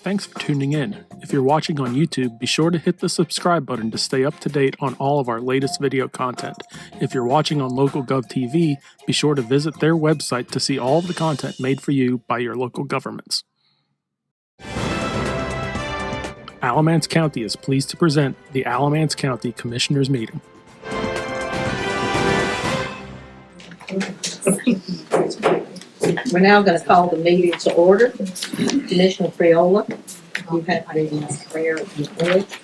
Thanks for tuning in. If you're watching on YouTube, be sure to hit the subscribe button to stay up to date on all of our latest video content. If you're watching on LocalGov TV, be sure to visit their website to see all of the content made for you by your local governments. Alamance County is pleased to present the Alamance County Commissioners Meeting. We're now going to call the meeting to order. Commissioner Friola, you have the prayer and pledge.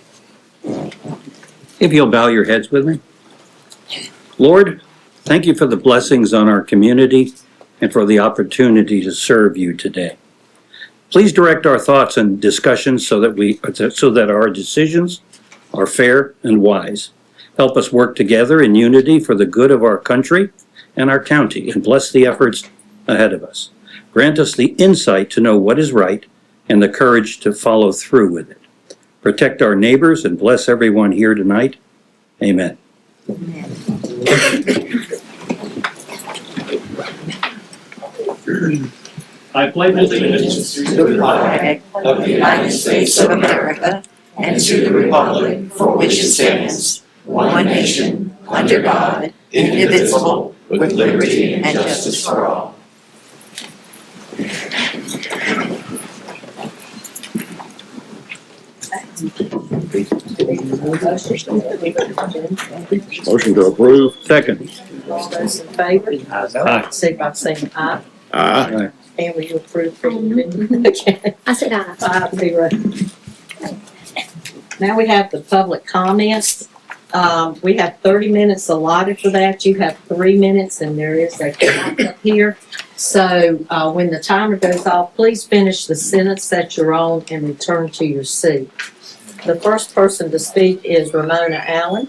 If you'll bow your heads with me. Lord, thank you for the blessings on our community and for the opportunity to serve you today. Please direct our thoughts and discussions so that our decisions are fair and wise. Help us work together in unity for the good of our country and our county, and bless the efforts ahead of us. Grant us the insight to know what is right and the courage to follow through with it. Protect our neighbors and bless everyone here tonight. Amen. I pledge allegiance to the flag of the United States of America and to the republic for which it stands, one nation, under God, indivisible, with liberty and justice for all. Motion to approve. Second. All those in favor, Aye. say by saying aye. Aye. And will you approve for the meeting? Okay. I said aye. 5-0. Now we have the public comments. We have 30 minutes allotted for that. You have 3 minutes, and there is a clock up here. So when the timer goes off, please finish the sentence that you're on and return to your seat. The first person to speak is Ramona Allen.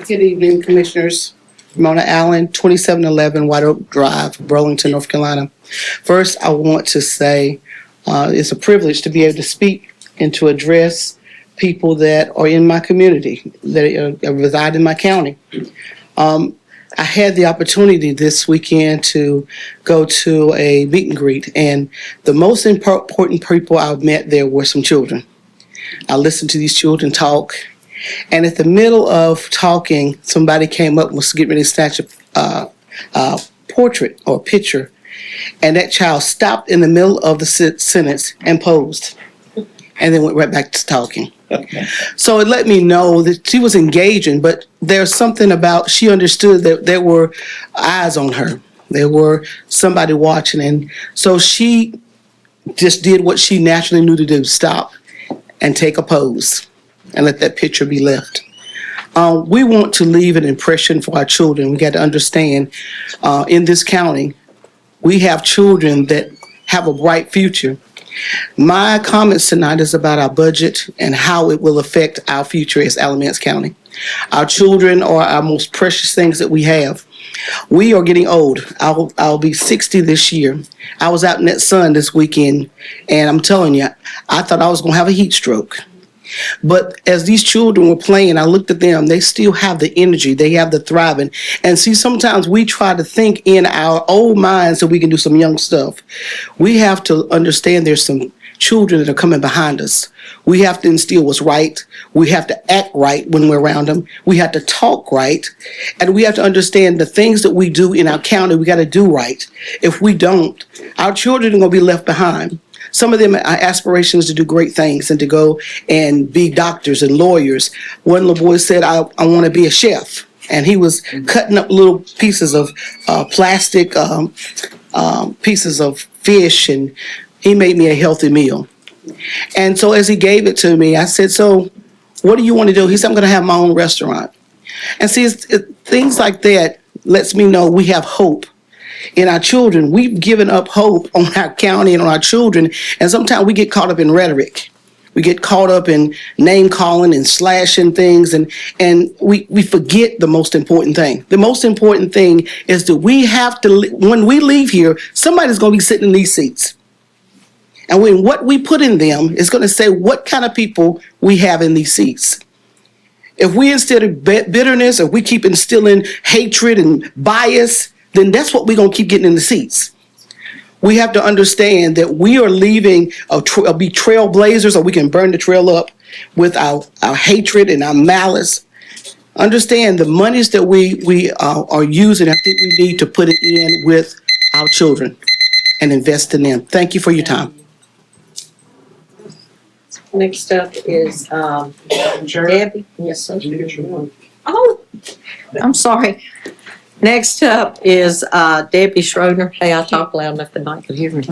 Good evening, Commissioners. Ramona Allen, 2711 White Oak Drive, Burlington, North Carolina. First, I want to say it's a privilege to be able to speak and to address people that are in my community, that reside in my county. I had the opportunity this weekend to go to a meet and greet, and the most important people I've met there were some children. I listened to these children talk. And at the middle of talking, somebody came up and was getting ready to snatch a portrait or a picture. And that child stopped in the middle of the sentence and posed. And then went right back to talking. So it let me know that she was engaging, but there's something about, she understood that there were eyes on her. There were somebody watching. And so she just did what she naturally knew to do, stop and take a pose. And let that picture be left. We want to leave an impression for our children. We got to understand, in this county, we have children that have a bright future. My comments tonight is about our budget and how it will affect our future as Alamance County. Our children are our most precious things that we have. We are getting old. I'll be 60 this year. I was out in that sun this weekend, and I'm telling you, I thought I was going to have a heat stroke. But as these children were playing, I looked at them, they still have the energy, they have the thriving. And see, sometimes we try to think in our old minds so we can do some young stuff. We have to understand there's some children that are coming behind us. We have to instill what's right. We have to act right when we're around them. We have to talk right. And we have to understand the things that we do in our county, we got to do right. If we don't, our children are going to be left behind. Some of them are aspirations to do great things and to go and be doctors and lawyers. One little boy said, I want to be a chef. And he was cutting up little pieces of plastic, pieces of fish, and he made me a healthy meal. And so as he gave it to me, I said, so what do you want to do? He said, I'm going to have my own restaurant. And see, things like that lets me know we have hope. In our children, we've given up hope on our county and on our children, and sometimes we get caught up in rhetoric. We get caught up in name calling and slashing things, and we forget the most important thing. The most important thing is that we have to, when we leave here, somebody's going to be sitting in these seats. And when what we put in them is going to say what kind of people we have in these seats. If we instead of bitterness, if we keep instilling hatred and bias, then that's what we're going to keep getting in the seats. We have to understand that we are leaving be trailblazers, or we can burn the trail up with our hatred and our malice. Understand the monies that we are using, I think we need to put it in with our children and invest in them. Thank you for your time. Next up is, Debbie. Yes, sir. Oh, I'm sorry. Next up is, Debbie Schroeder. Hey, I talk loud enough that Mike could hear me.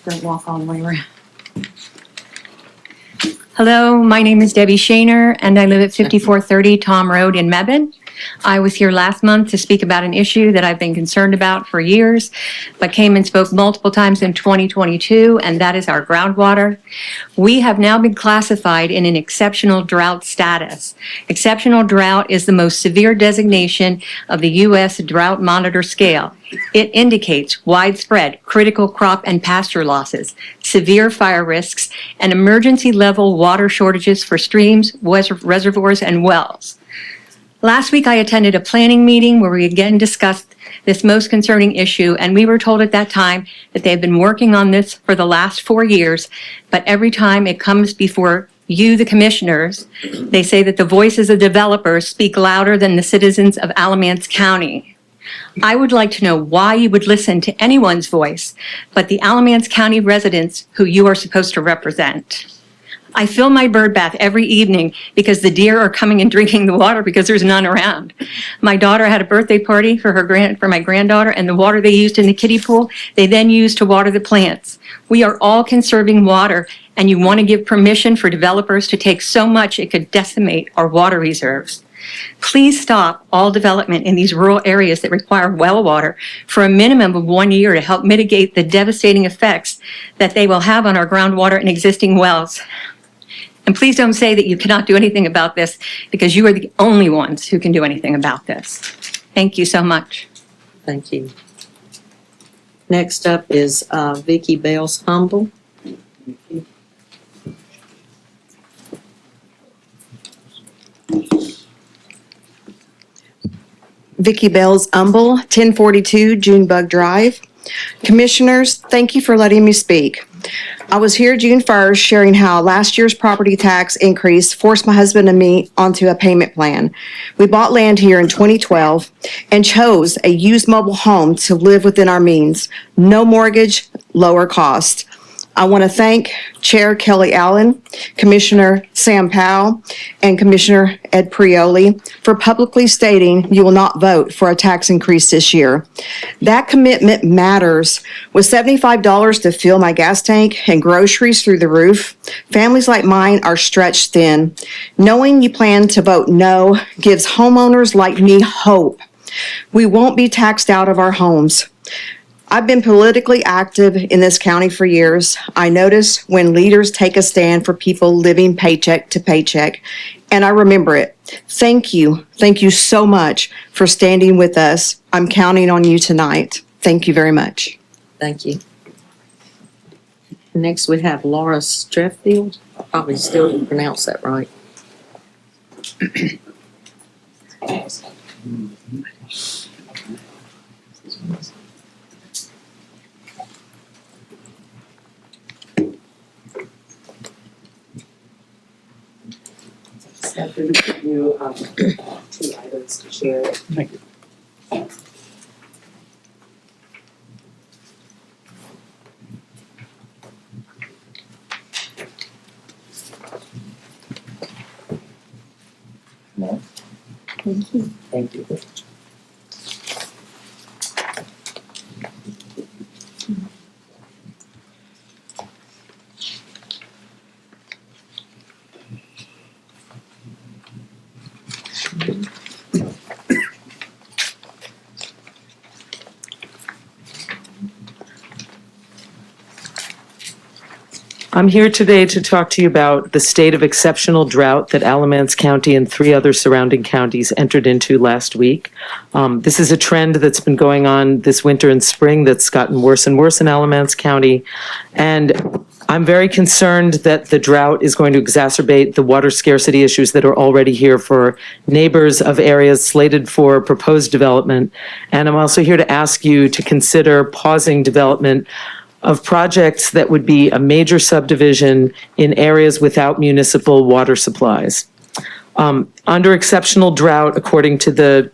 Don't walk all the way around. Hello, my name is Debbie Shaner, and I live at 5430 Tom Road in Mebane. I was here last month to speak about an issue that I've been concerned about for years, but came and spoke multiple times in 2022, and that is our groundwater. We have now been classified in an exceptional drought status. Exceptional drought is the most severe designation of the U.S. Drought Monitor Scale. It indicates widespread critical crop and pasture losses, severe fire risks, and emergency level water shortages for streams, reservoirs, and wells. Last week, I attended a planning meeting where we again discussed this most concerning issue, and we were told at that time that they have been working on this for the last 4 years, but every time it comes before you, the commissioners, they say that the voices of developers speak louder than the citizens of Alamance County. I would like to know why you would listen to anyone's voice but the Alamance County residents who you are supposed to represent. I fill my bird bath every evening because the deer are coming and drinking the water because there's none around. My daughter had a birthday party for my granddaughter, and the water they used in the kiddie pool, they then used to water the plants. We are all conserving water, and you want to give permission for developers to take so much it could decimate our water reserves. Please stop all development in these rural areas that require well water for a minimum of 1 year to help mitigate the devastating effects that they will have on our groundwater and existing wells. And please don't say that you cannot do anything about this, because you are the only ones who can do anything about this. Thank you so much. Thank you. Next up is, Vicky Bales Humble. Vicky Bells Umble, 1042 Junebug Drive. Commissioners, thank you for letting me speak. I was here June 1st sharing how last year's property tax increase forced my husband and me onto a payment plan. We bought land here in 2012 and chose a used mobile home to live within our means. No mortgage, lower cost. I want to thank Chair Kelly Allen, Commissioner Sam Powell, and Commissioner Ed Prioli for publicly stating you will not vote for a tax increase this year. That commitment matters. With $75 to fill my gas tank and groceries through the roof, families like mine are stretched thin. Knowing you plan to vote no gives homeowners like me hope. We won't be taxed out of our homes. I've been politically active in this county for years. I notice when leaders take a stand for people living paycheck to paycheck, and I remember it. Thank you. Thank you so much for standing with us. I'm counting on you tonight. Thank you very much. Thank you. Next, we have Laura Streffield. Probably still didn't pronounce that right. After we give you, 2 items to share. Thank you. Thank you. I'm here today to talk to you about the state of exceptional drought that Alamance County and 3 other surrounding counties entered into last week. This is a trend that's been going on this winter and spring that's gotten worse and worse in Alamance County. And I'm very concerned that the drought is going to exacerbate the water scarcity issues that are already here for neighbors of areas slated for proposed development. And I'm also here to ask you to consider pausing development of projects that would be a major subdivision in areas without municipal water supplies. Under exceptional drought, according to the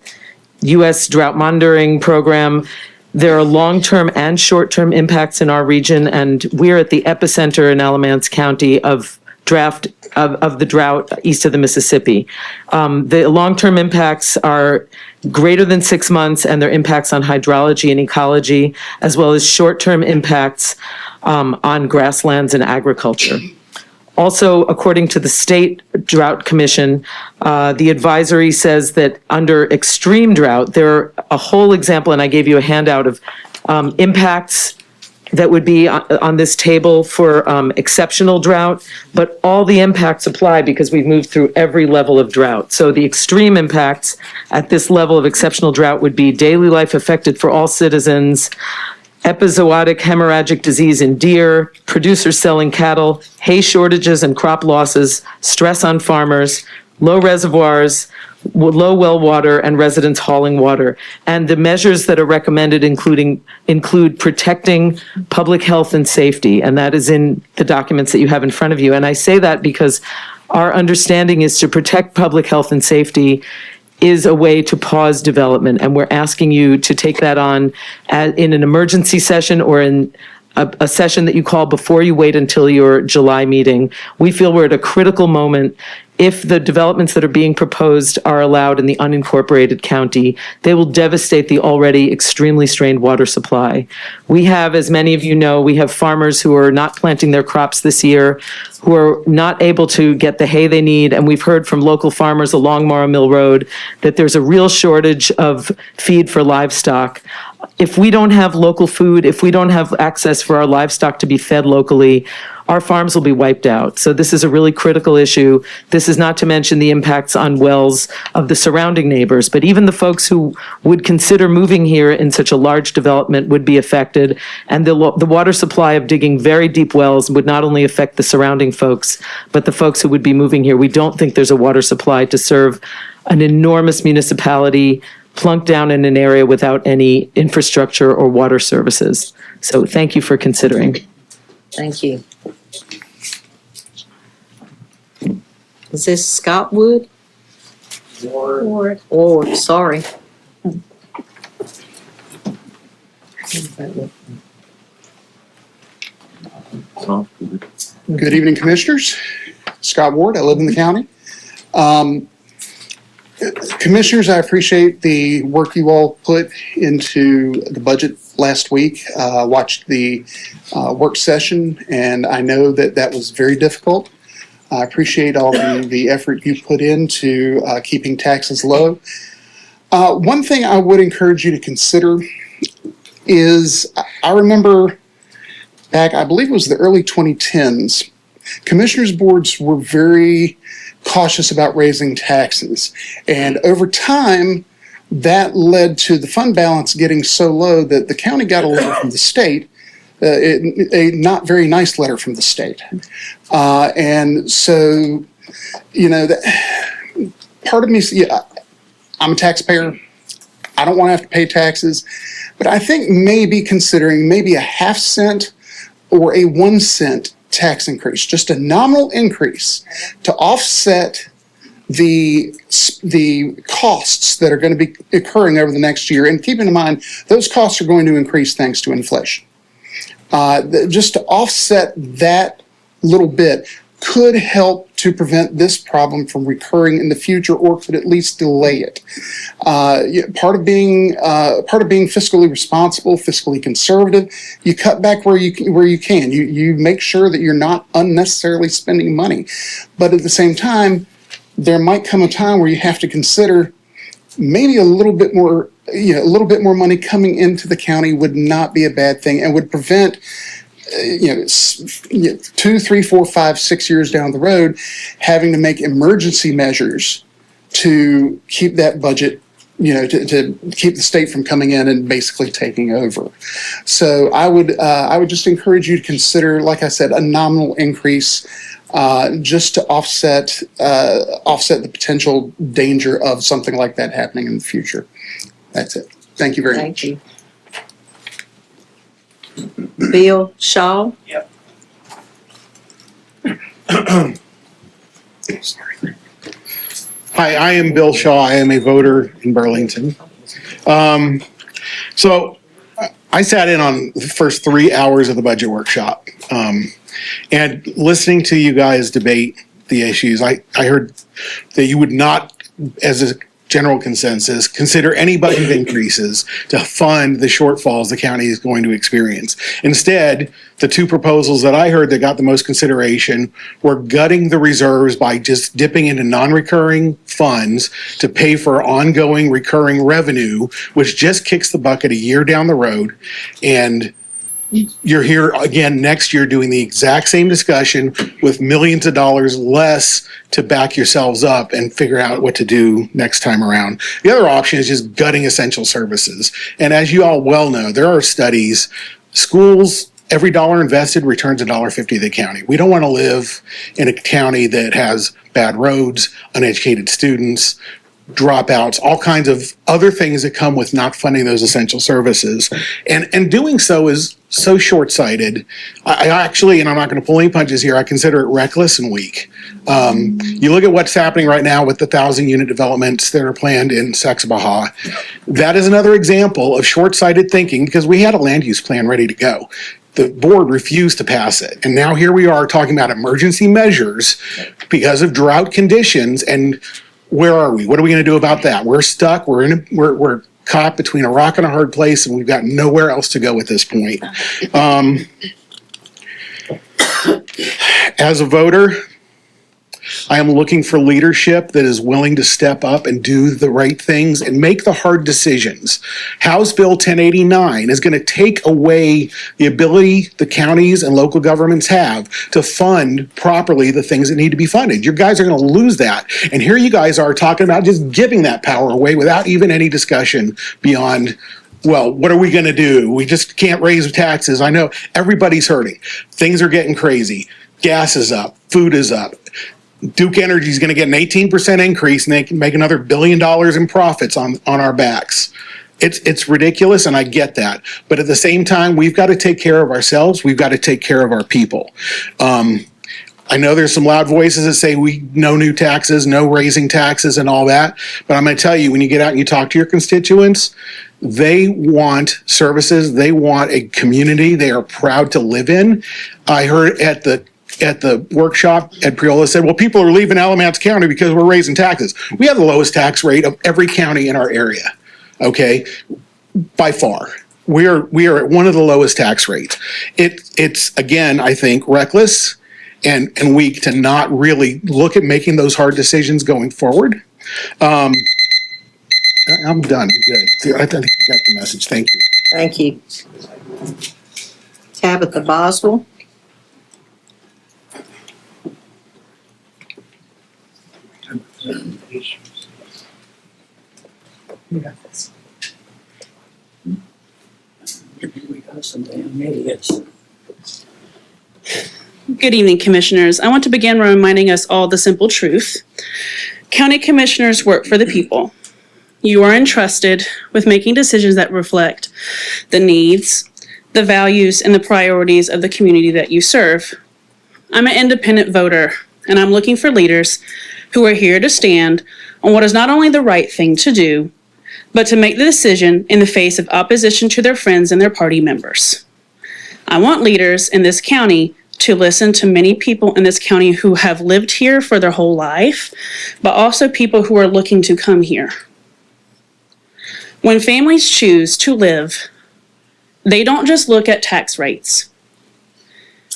U.S. Drought Monitoring Program, there are long-term and short-term impacts in our region, and we're at the epicenter in Alamance County of the drought east of the Mississippi. The long-term impacts are greater than 6 months, and their impacts on hydrology and ecology, as well as short-term impacts on grasslands and agriculture. Also, according to the State Drought Commission, the advisory says that under extreme drought, there are a whole example, and I gave you a handout of impacts that would be on this table for exceptional drought, but all the impacts apply because we've moved through every level of drought. So the extreme impacts at this level of exceptional drought would be daily life affected for all citizens, epizootic hemorrhagic disease in deer, producers selling cattle, hay shortages and crop losses, stress on farmers, low reservoirs, low well water, and residents hauling water. And the measures that are recommended include protecting public health and safety, and that is in the documents that you have in front of you. And I say that because our understanding is to protect public health and safety is a way to pause development, and we're asking you to take that on in an emergency session or in a session that you call before you wait until your July meeting. We feel we're at a critical moment. If the developments that are being proposed are allowed in the unincorporated county, they will devastate the already extremely strained water supply. We have, as many of you know, we have farmers who are not planting their crops this year, who are not able to get the hay they need, and we've heard from local farmers along Morrow Mill Road that there's a real shortage of feed for livestock. If we don't have local food, if we don't have access for our livestock to be fed locally, our farms will be wiped out. So this is a really critical issue. This is not to mention the impacts on wells of the surrounding neighbors, but even the folks who would consider moving here in such a large development would be affected. And the water supply of digging very deep wells would not only affect the surrounding folks, but the folks who would be moving here. We don't think there's a water supply to serve an enormous municipality plunked down in an area without any infrastructure or water services. So thank you for considering. Thank you. Is this Scott Wood? Ward. Ward, sorry. Good evening, Commissioners. Scott Ward, I live in the county. Commissioners, I appreciate the work you all put into the budget last week. Watched the work session, and I know that that was very difficult. I appreciate all the effort you put into keeping taxes low. One thing I would encourage you to consider is, I remember back, I believe it was the early 2010s, commissioners boards were very cautious about raising taxes. And over time, that led to the fund balance getting so low that the county got a letter from the state, a not very nice letter from the state. And so, you know, part of me, yeah, I'm a taxpayer. I don't want to have to pay taxes. But I think maybe considering maybe a half cent or a 1 cent tax increase, just a nominal increase to offset the costs that are going to be occurring over the next year. And keeping in mind, those costs are going to increase thanks to inflation. Just to offset that little bit could help to prevent this problem from recurring in the future, or could at least delay it. Part of being fiscally responsible, fiscally conservative, you cut back where you can. You make sure that you're not unnecessarily spending money, but at the same time, there might come a time where you have to consider maybe a little bit more money coming into the county would not be a bad thing, and would prevent 2, 3, 4, 5, 6 years down the road, having to make emergency measures to keep that budget, to keep the state from coming in and basically taking over. So I would just encourage you to consider, like I said, a nominal increase just to offset the potential danger of something like that happening in the future. That's it. Thank you very much. Thank you. Bill Shaw? Hi, I am Bill Shaw. I am a voter in Burlington. So I sat in on the first 3 hours of the budget workshop. And listening to you guys debate the issues, I heard that you would not, as a general consensus, consider any budget increases to fund the shortfalls the county is going to experience. Instead, the two proposals that I heard that got the most consideration were gutting the reserves by just dipping into non-recurring funds to pay for ongoing recurring revenue, which just kicks the bucket a year down the road. And you're here again next year doing the exact same discussion with millions of dollars less to back yourselves up and figure out what to do next time around. The other option is just gutting essential services. And as you all well know, there are studies, schools, every dollar invested returns $1.50 to the county. We don't want to live in a county that has bad roads, uneducated students, dropouts, all kinds of other things that come with not funding those essential services. And doing so is so short-sighted. I actually, and I'm not going to pull any punches here, I consider it reckless and weak. You look at what's happening right now with the 1,000-unit developments that are planned in Saxe-Baja. That is another example of short-sighted thinking because we had a land use plan ready to go. The board refused to pass it. And now here we are talking about emergency measures because of drought conditions. And where are we? What are we going to do about that? We're stuck. We're caught between a rock and a hard place, and we've got nowhere else to go at this point. As a voter, I am looking for leadership that is willing to step up and do the right things and make the hard decisions. House Bill 1089 is going to take away the ability the counties and local governments have to fund properly the things that need to be funded. You guys are going to lose that. And here you guys are talking about just giving that power away without even any discussion beyond, well, what are we going to do? We just can't raise taxes. I know everybody's hurting. Things are getting crazy. Gas is up. Food is up. Duke Energy is going to get an 18% increase and they can make another $1 billion in profits on our backs. It's ridiculous, and I get that. But at the same time, we've got to take care of ourselves. We've got to take care of our people. I know there's some loud voices that say no new taxes, no raising taxes and all that. But I'm going to tell you, when you get out and you talk to your constituents, they want services. They want a community they are proud to live in. I heard at the workshop, Ed Priola said, well, people are leaving Alamance County because we're raising taxes. We have the lowest tax rate of every county in our area, okay, by far. We are at one of the lowest tax rates. It's again, I think, reckless and weak to not really look at making those hard decisions going forward. I'm done. Good. I think you got the message. Thank you. Thank you. Tabitha Boswell? Good evening, Commissioners. I want to begin by reminding us all the simple truth. County Commissioners work for the people. You are entrusted with making decisions that reflect the needs, the values, and the priorities of the community that you serve. I'm an independent voter, and I'm looking for leaders who are here to stand on what is not only the right thing to do, but to make the decision in the face of opposition to their friends and their party members. I want leaders in this county to listen to many people in this county who have lived here for their whole life, but also people who are looking to come here. When families choose to live, they don't just look at tax rates.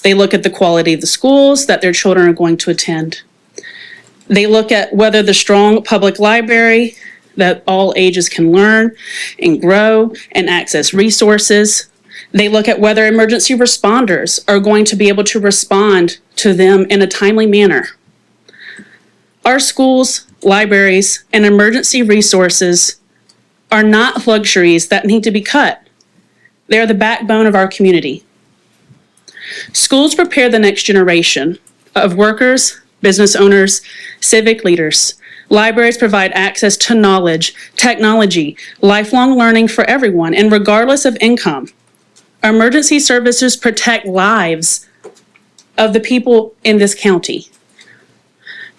They look at the quality of the schools that their children are going to attend. They look at whether the strong public library that all ages can learn and grow and access resources. They look at whether emergency responders are going to be able to respond to them in a timely manner. Our schools, libraries, and emergency resources are not luxuries that need to be cut. They are the backbone of our community. Schools prepare the next generation of workers, business owners, civic leaders. Libraries provide access to knowledge, technology, lifelong learning for everyone, and regardless of income. Emergency services protect lives of the people in this county.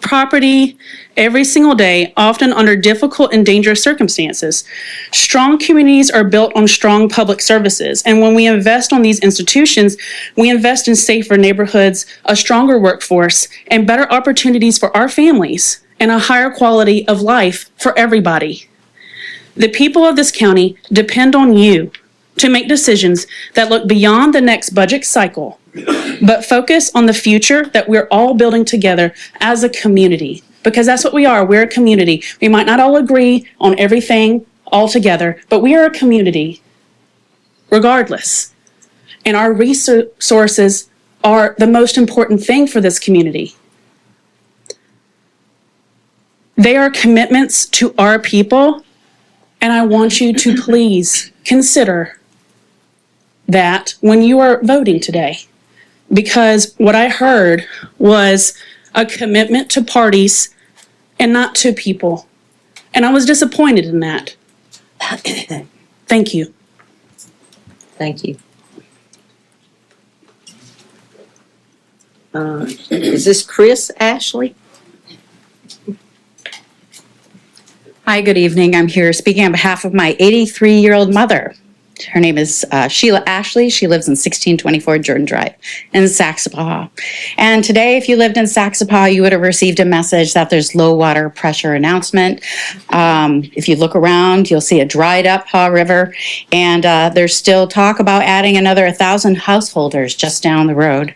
Property every single day, often under difficult and dangerous circumstances. Strong communities are built on strong public services. And when we invest on these institutions, we invest in safer neighborhoods, a stronger workforce, and better opportunities for our families, and a higher quality of life for everybody. The people of this county depend on you to make decisions that look beyond the next budget cycle, but focus on the future that we're all building together as a community. Because that's what we are. We're a community. We might not all agree on everything all together, but we are a community regardless. And our resources are the most important thing for this community. They are commitments to our people, and I want you to please consider that when you are voting today. Because what I heard was a commitment to parties and not to people. And I was disappointed in that. Thank you. Thank you. Is this Chris Ashley? Hi, good evening. I'm here speaking on behalf of my 83-year-old mother. Her name is Sheila Ashley. She lives in 1624 Jordan Drive in Saxapahaw. And today, if you lived in Saxapahaw, you would have received a message that there's low water pressure announcement. If you look around, you'll see a dried up Haw River, and there's still talk about adding another 1,000 householders just down the road.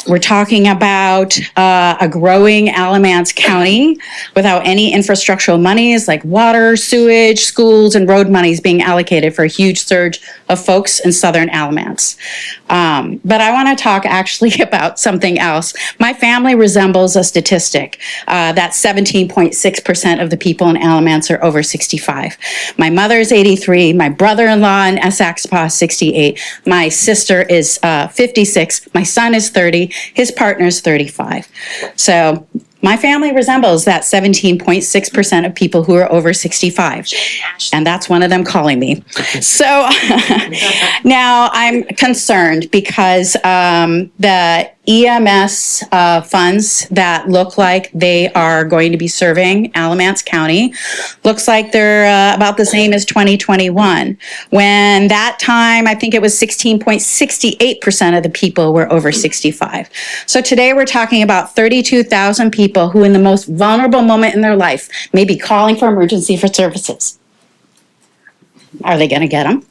We're talking about a growing Alamance County without any infrastructural monies like water, sewage, schools, and road monies being allocated for a huge surge of folks in southern Alamance. But I want to talk actually about something else. My family resembles a statistic that 17.6% of the people in Alamance are over 65. My mother's 83, my brother-in-law in Saxapahaw is 68, my sister is 56, my son is 30, his partner is 35. So my family resembles that 17.6% of people who are over 65. And that's one of them calling me. So now I'm concerned because the EMS funds that look like they are going to be serving Alamance County looks like they're about the same as 2021. When that time, I think it was 16.68% of the people were over 65. So today we're talking about 32,000 people who in the most vulnerable moment in their life may be calling for emergency for services. Are they going to get them?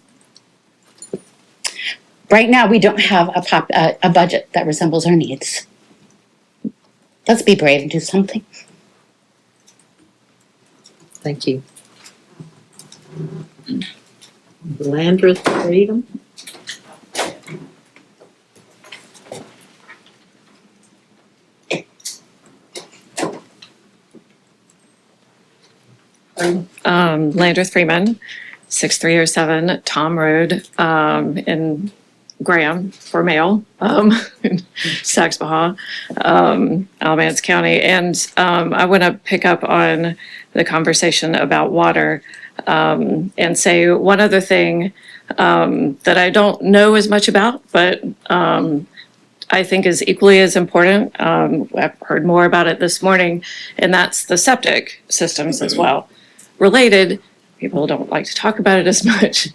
Right now, we don't have a budget that resembles our needs. Let's be brave and do something. Thank you. Landreth Freedom? Landreth Freeman, 6307 Tom Road, in Graham for mail, in Saxapahaw, Alamance County. And I want to pick up on the conversation about water and say one other thing that I don't know as much about, but I think is equally as important. I've heard more about it this morning, and that's the septic systems as well. Related, people don't like to talk about it as much.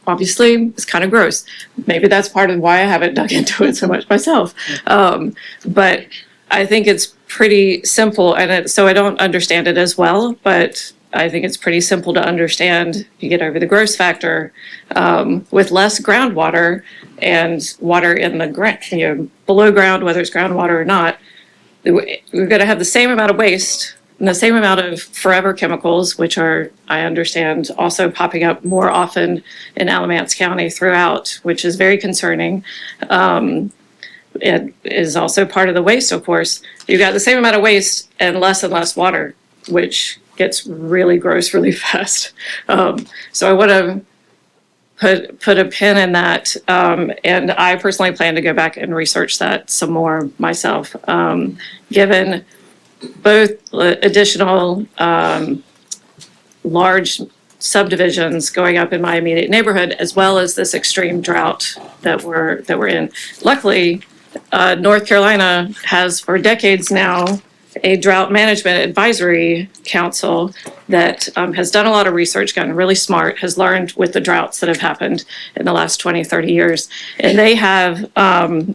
Obviously, it's kind of gross. Maybe that's part of why I haven't dug into it so much myself. But I think it's pretty simple, and so I don't understand it as well, but I think it's pretty simple to understand. If you get over the gross factor, with less groundwater and water in the ground, below ground, whether it's groundwater or not, we're going to have the same amount of waste the same amount of forever chemicals, which are, I understand, also popping up more often in Alamance County throughout, which is very concerning. It is also part of the waste, of course. You've got the same amount of waste and less water, which gets really gross really fast. So I want to put a pin in that. And I personally plan to go back and research that some more myself, given both additional large subdivisions going up in my immediate neighborhood, as well as this extreme drought that we're in. Luckily, North Carolina has for decades now a drought management advisory council that has done a lot of research, gotten really smart, has learned with the droughts that have happened in the last 20, 30 years. And they have,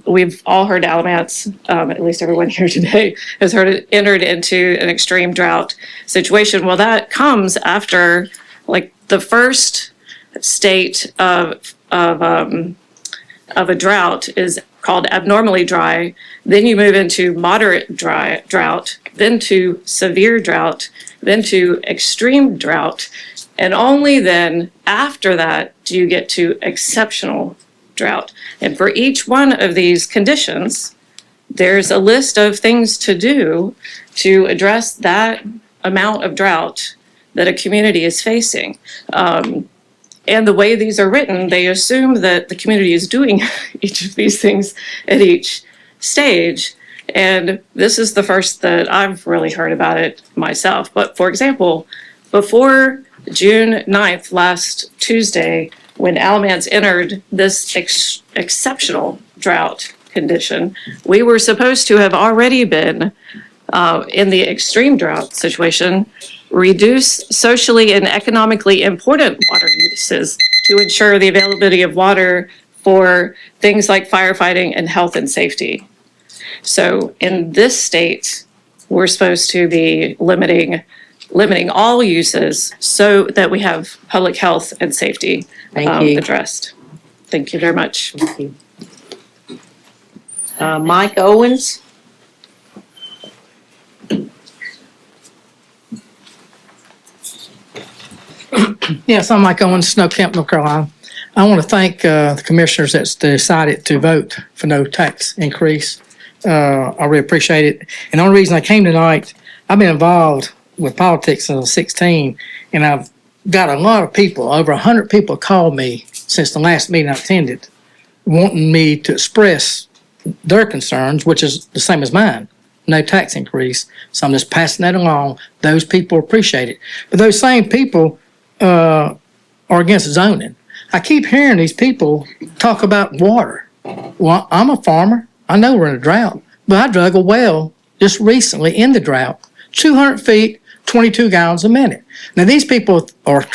we've all heard Alamance, at least everyone here today has heard it entered into an extreme drought situation. Well, that comes after like the first state of a drought is called abnormally dry. Then you move into moderate drought, then to severe drought, then to extreme drought. And only then after that do you get to exceptional drought. And for each one of these conditions, there's a list of things to do to address that amount of drought that a community is facing. And the way these are written, they assume that the community is doing each of these things at each stage. And this is the first that I've really heard about it myself. But for example, before June 9th, last Tuesday, when Alamance entered this exceptional drought condition, we were supposed to have already been in the extreme drought situation, reduce socially and economically important water uses to ensure the availability of water for things like firefighting and health and safety. So in this state, we're supposed to be limiting all uses so that we have public health and safety addressed. Thank you very much. Thank you. Mike Owens? Yes, I'm Mike Owens, Snow Camp, North Carolina. I want to thank the commissioners that decided to vote for no tax increase. I really appreciate it. And the only reason I came tonight, I've been involved with politics since I was 16, and I've got a lot of people, over 100 people called me since the last meeting I attended, wanting me to express their concerns, which is the same as mine, no tax increase. So I'm just passing that along. Those people appreciate it. But those same people are against zoning. I keep hearing these people talk about water. Well, I'm a farmer. I know we're in a drought, but I dug a well just recently in the drought, 200 feet, 22 gallons a minute. Now, these people are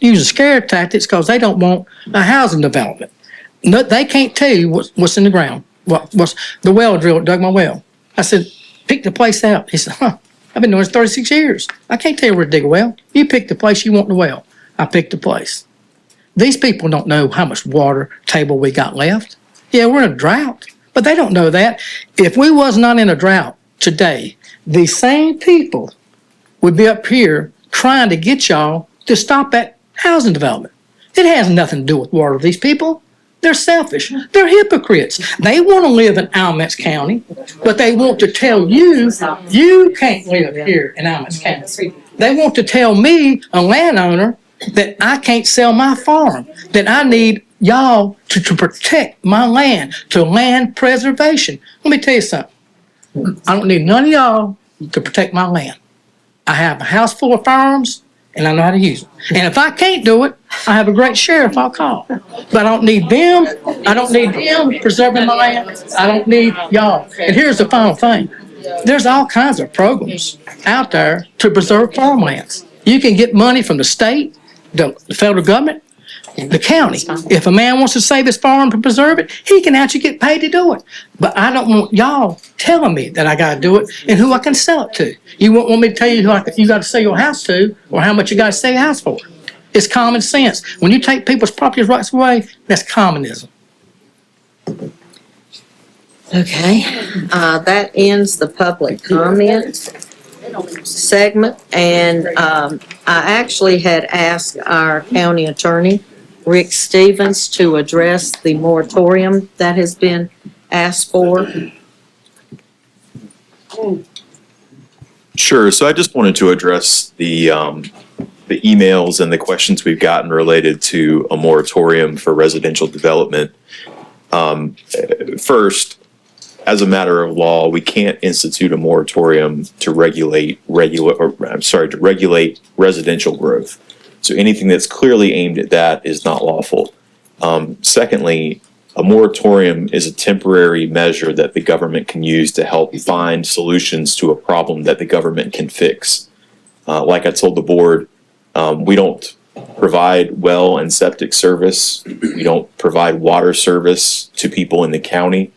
using scare tactics because they don't want a housing development. No, they can't tell you what's in the ground. What's the well driller dug my well. I said, pick the place out. He said, I've been doing this 36 years. I can't tell you where to dig a well. You pick the place you want the well. I picked the place. These people don't know how much water table we got left. Yeah, we're in a drought, but they don't know that. If we was not in a drought today, these same people would be up here trying to get y'all to stop that housing development. It has nothing to do with water. These people, they're selfish. They're hypocrites. They want to live in Alamance County, but they want to tell you, you can't live here in Alamance County. They want to tell me, a landowner, that I can't sell my farm, that I need y'all to protect my land, to land preservation. Let me tell you something. I don't need none of y'all to protect my land. I have a house full of farms, and I know how to use them. And if I can't do it, I have a great sheriff I'll call. But I don't need them. I don't need them preserving my land. I don't need y'all. And here's the final thing. There's all kinds of programs out there to preserve farmlands. You can get money from the state, the federal government, the county. If a man wants to save his farm to preserve it, he can actually get paid to do it. But I don't want y'all telling me that I got to do it and who I can sell it to. You won't want me to tell you who you got to sell your house to or how much you got to sell your house for. It's common sense. When you take people's property rights away, that's communism. Okay, that ends the public comment. segment, and I actually had asked our county attorney, Rick Stevens, to address the moratorium that has been asked for. Sure. So I just wanted to address the emails and the questions we've gotten related to a moratorium for residential development. First, as a matter of law, we can't institute a moratorium to regulate residential growth. So anything that's clearly aimed at that is not lawful. Secondly, a moratorium is a temporary measure that the government can use to help find solutions to a problem that the government can fix. Like I told the board, we don't provide well and septic service. We don't provide water service to people in the county.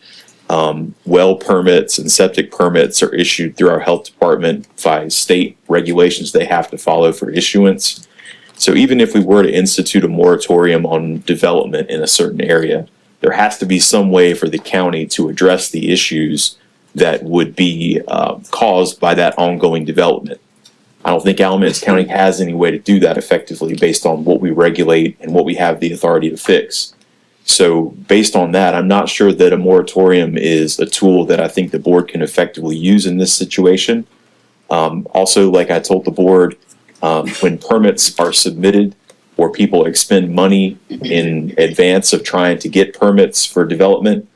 Well permits and septic permits are issued through our health department by state regulations they have to follow for issuance. So even if we were to institute a moratorium on development in a certain area, there has to be some way for the county to address the issues that would be caused by that ongoing development. I don't think Alamance County has any way to do that effectively based on what we regulate and what we have the authority to fix. So based on that, I'm not sure that a moratorium is a tool that I think the board can effectively use in this situation. Also, like I told the board, when permits are submitted or people expend money in advance of trying to get permits for development,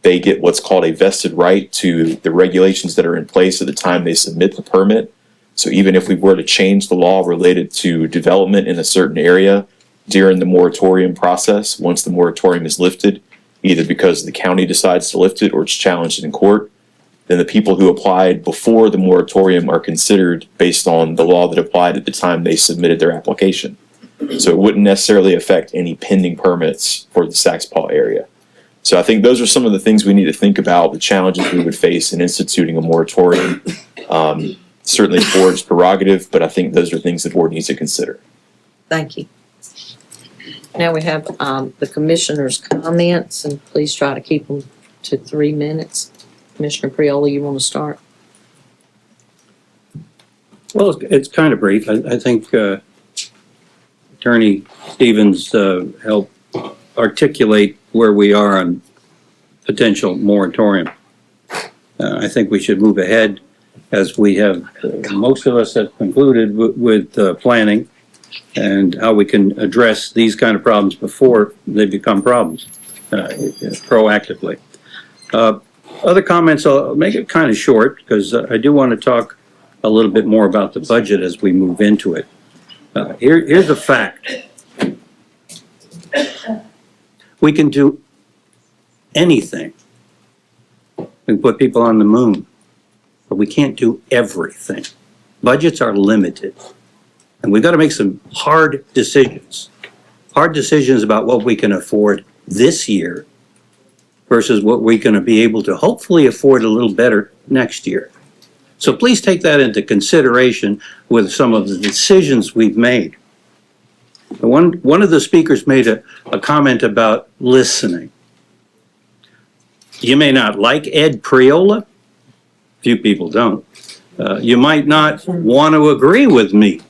they get what's called a vested right to the regulations that are in place at the time they submit the permit. So even if we were to change the law related to development in a certain area during the moratorium process, once the moratorium is lifted, either because the county decides to lift it or it's challenged in court, then the people who applied before the moratorium are considered based on the law that applied at the time they submitted their application. So it wouldn't necessarily affect any pending permits for the Saxpaw area. So I think those are some of the things we need to think about, the challenges we would face in instituting a moratorium. Certainly the board's prerogative, but I think those are things the board needs to consider. Thank you. Now we have the commissioner's comments, and please try to keep them to 3 minutes. Commissioner Priola, you want to start? Well, it's kind of brief. I think Attorney Stevens helped articulate where we are on potential moratorium. I think we should move ahead, as we have, most of us have concluded with planning and how we can address these kind of problems before they become problems proactively. Other comments, I'll make it kind of short because I do want to talk a little bit more about the budget as we move into it. Here's a fact. We can do anything. We can put people on the moon, but we can't do everything. Budgets are limited, and we've got to make some hard decisions. Hard decisions about what we can afford this year versus what we're going to be able to hopefully afford a little better next year. So please take that into consideration with some of the decisions we've made. One of the speakers made a comment about listening. You may not like Ed Priola. Few people don't. You might not want to agree with me.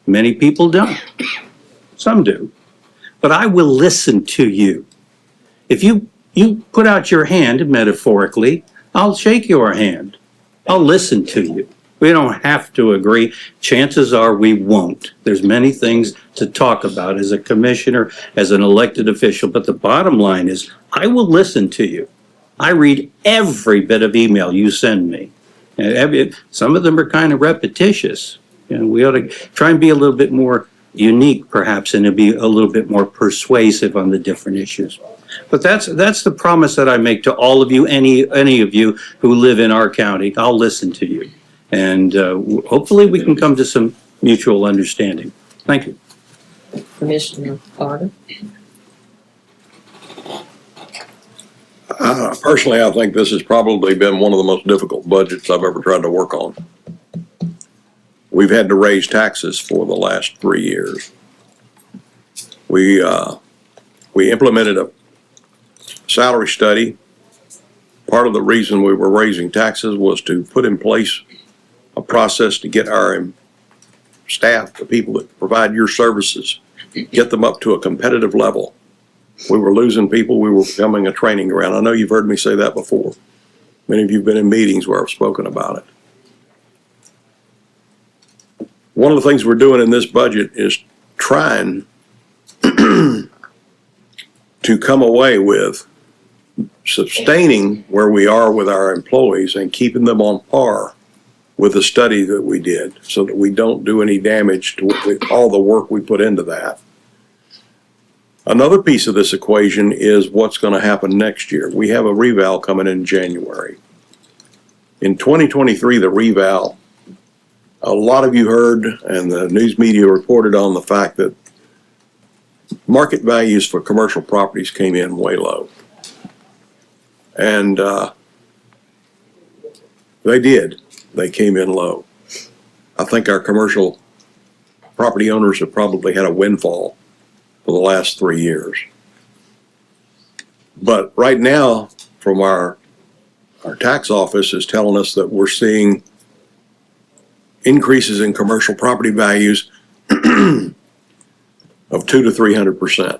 Many people don't. Some do. But I will listen to you. If you put out your hand, metaphorically, I'll shake your hand. I'll listen to you. We don't have to agree. Chances are we won't. There's many things to talk about as a commissioner, as an elected official, but the bottom line is I will listen to you. I read every bit of email you send me. And some of them are kind of repetitious. You know, we ought to try and be a little bit more unique, perhaps, and to be a little bit more persuasive on the different issues. But that's the promise that I make to all of you, any of you who live in our county. I'll listen to you. And hopefully we can come to some mutual understanding. Thank you. Commissioner Carter? Personally, I think this has probably been one of the most difficult budgets I've ever tried to work on. We've had to raise taxes for the last 3 years. We implemented a salary study. Part of the reason we were raising taxes was to put in place a process to get our staff, the people that provide your services, get them up to a competitive level. We were losing people. We were becoming a training ground. I know you've heard me say that before. Many of you have been in meetings where I've spoken about it. One of the things we're doing in this budget is trying to come away with sustaining where we are with our employees and keeping them on par with the study that we did so that we don't do any damage to all the work we put into that. Another piece of this equation is what's going to happen next year. We have a reval coming in January. In 2023, the reval, a lot of you heard, and the news media reported on the fact that market values for commercial properties came in way low. And they did. They came in low. I think our commercial property owners have probably had a windfall for the last 3 years. But right now, from our tax office is telling us that we're seeing increases in commercial property values of 200% to 300%.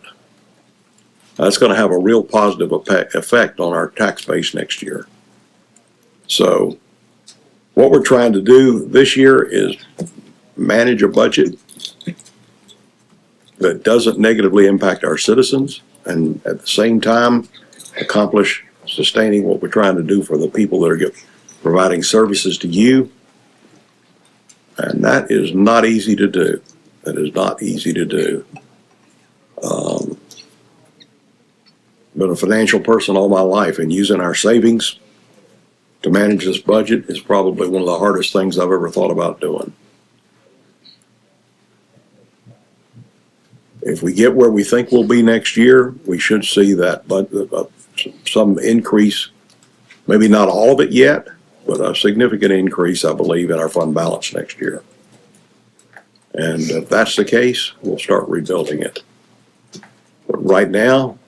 That's going to have a real positive effect on our tax base next year. So what we're trying to do this year is manage a budget that doesn't negatively impact our citizens and at the same time accomplish sustaining what we're trying to do for the people that are providing services to you. And that is not easy to do. That is not easy to do. Been a financial person all my life, and using our savings to manage this budget is probably one of the hardest things I've ever thought about doing. If we get where we think we'll be next year, we should see that some increase, maybe not all of it yet, but a significant increase, I believe, in our fund balance next year. And if that's the case, we'll start rebuilding it. But right now,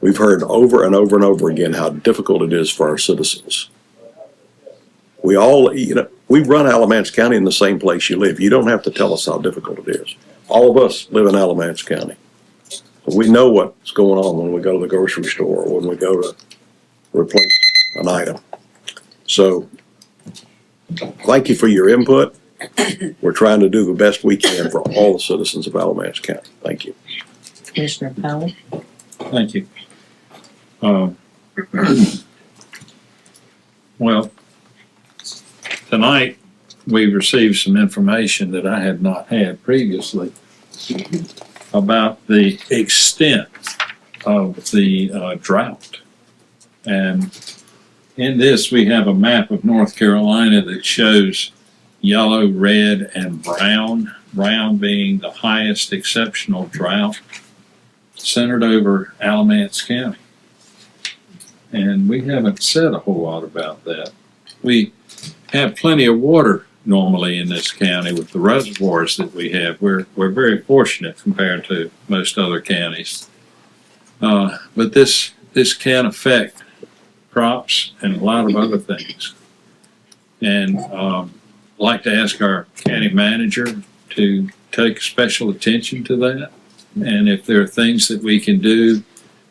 we've heard over and over and over again how difficult it is for our citizens. We all, we run Alamance County in the same place you live. You don't have to tell us how difficult it is. All of us live in Alamance County. We know what's going on when we go to the grocery store or when we go to replace an item. So thank you for your input. We're trying to do the best we can for all the citizens of Alamance County. Thank you. Commissioner Powell? Thank you. Well, tonight we've received some information that I had not had previously about the extent of the drought. And in this, we have a map of North Carolina that shows yellow, red, and brown. Brown being the highest exceptional drought centered over Alamance County. And we haven't said a whole lot about that. We have plenty of water normally in this county with the reservoirs that we have. We're very fortunate compared to most other counties. But this can affect crops and a lot of other things. And I'd like to ask our county manager to take special attention to that. And if there are things that we can do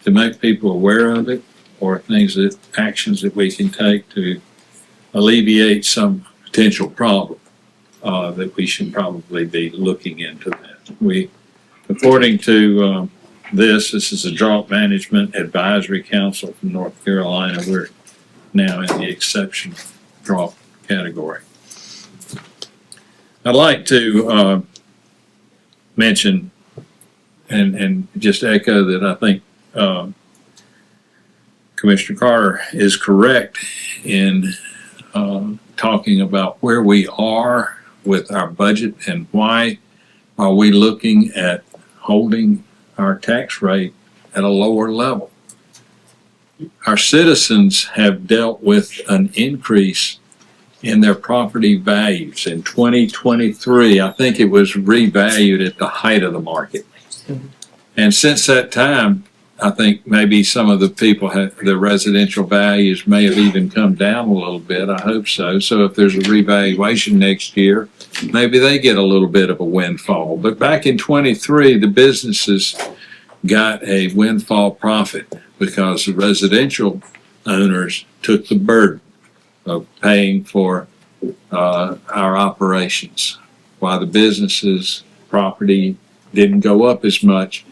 to make people aware of it, or actions that we can take to alleviate some potential problem, that we should probably be looking into that. According to this is a Drought Management Advisory Council from North Carolina. We're now in the exceptional drought category. I'd like to mention and just echo that I think Commissioner Carter is correct in talking about where we are with our budget and why are we looking at holding our tax rate at a lower level. Our citizens have dealt with an increase in their property values. In 2023, I think it was revalued at the height of the market. And since that time, I think maybe some of the people the residential values may have even come down a little bit. I hope so. So if there's a revaluation next year, maybe they get a little bit of a windfall. But back in '23, the businesses got a windfall profit because the residential owners took the burden of paying for our operations, while the businesses' property didn't go up as much.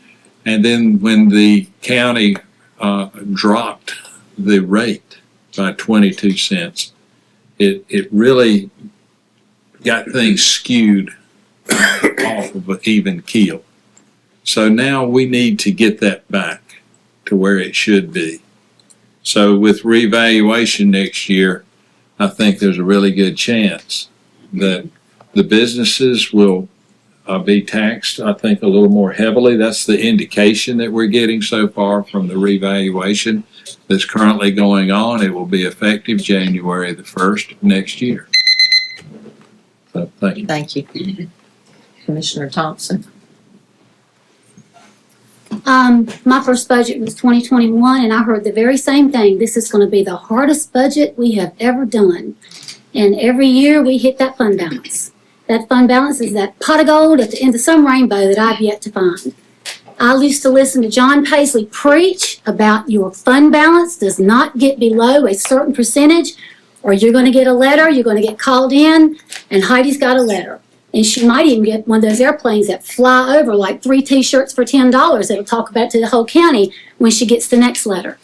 And then when the county dropped the rate by 22 cents, it really got things skewed off of an even keel. So now we need to get that back to where it should be. So with revaluation next year, I think there's a really good chance that the businesses will be taxed, I think, a little more heavily. That's the indication that we're getting so far from the revaluation that's currently going on. It will be effective January the 1st of next year. So, thank you. Thank you. Commissioner Thompson. My first budget was 2021, and I heard the very same thing. This is going to be the hardest budget we have ever done. And every year we hit that fund balance. That fund balance is that pot of gold at the end of some rainbow that I've yet to find. I used to listen to John Paisley preach about your fund balance does not get below a certain percentage, or you're going to get a letter, you're going to get called in, and Heidi's got a letter. And she might even get one of those airplanes that fly over like 3 t-shirts for $10 that'll talk about to the whole county when she gets the next letter.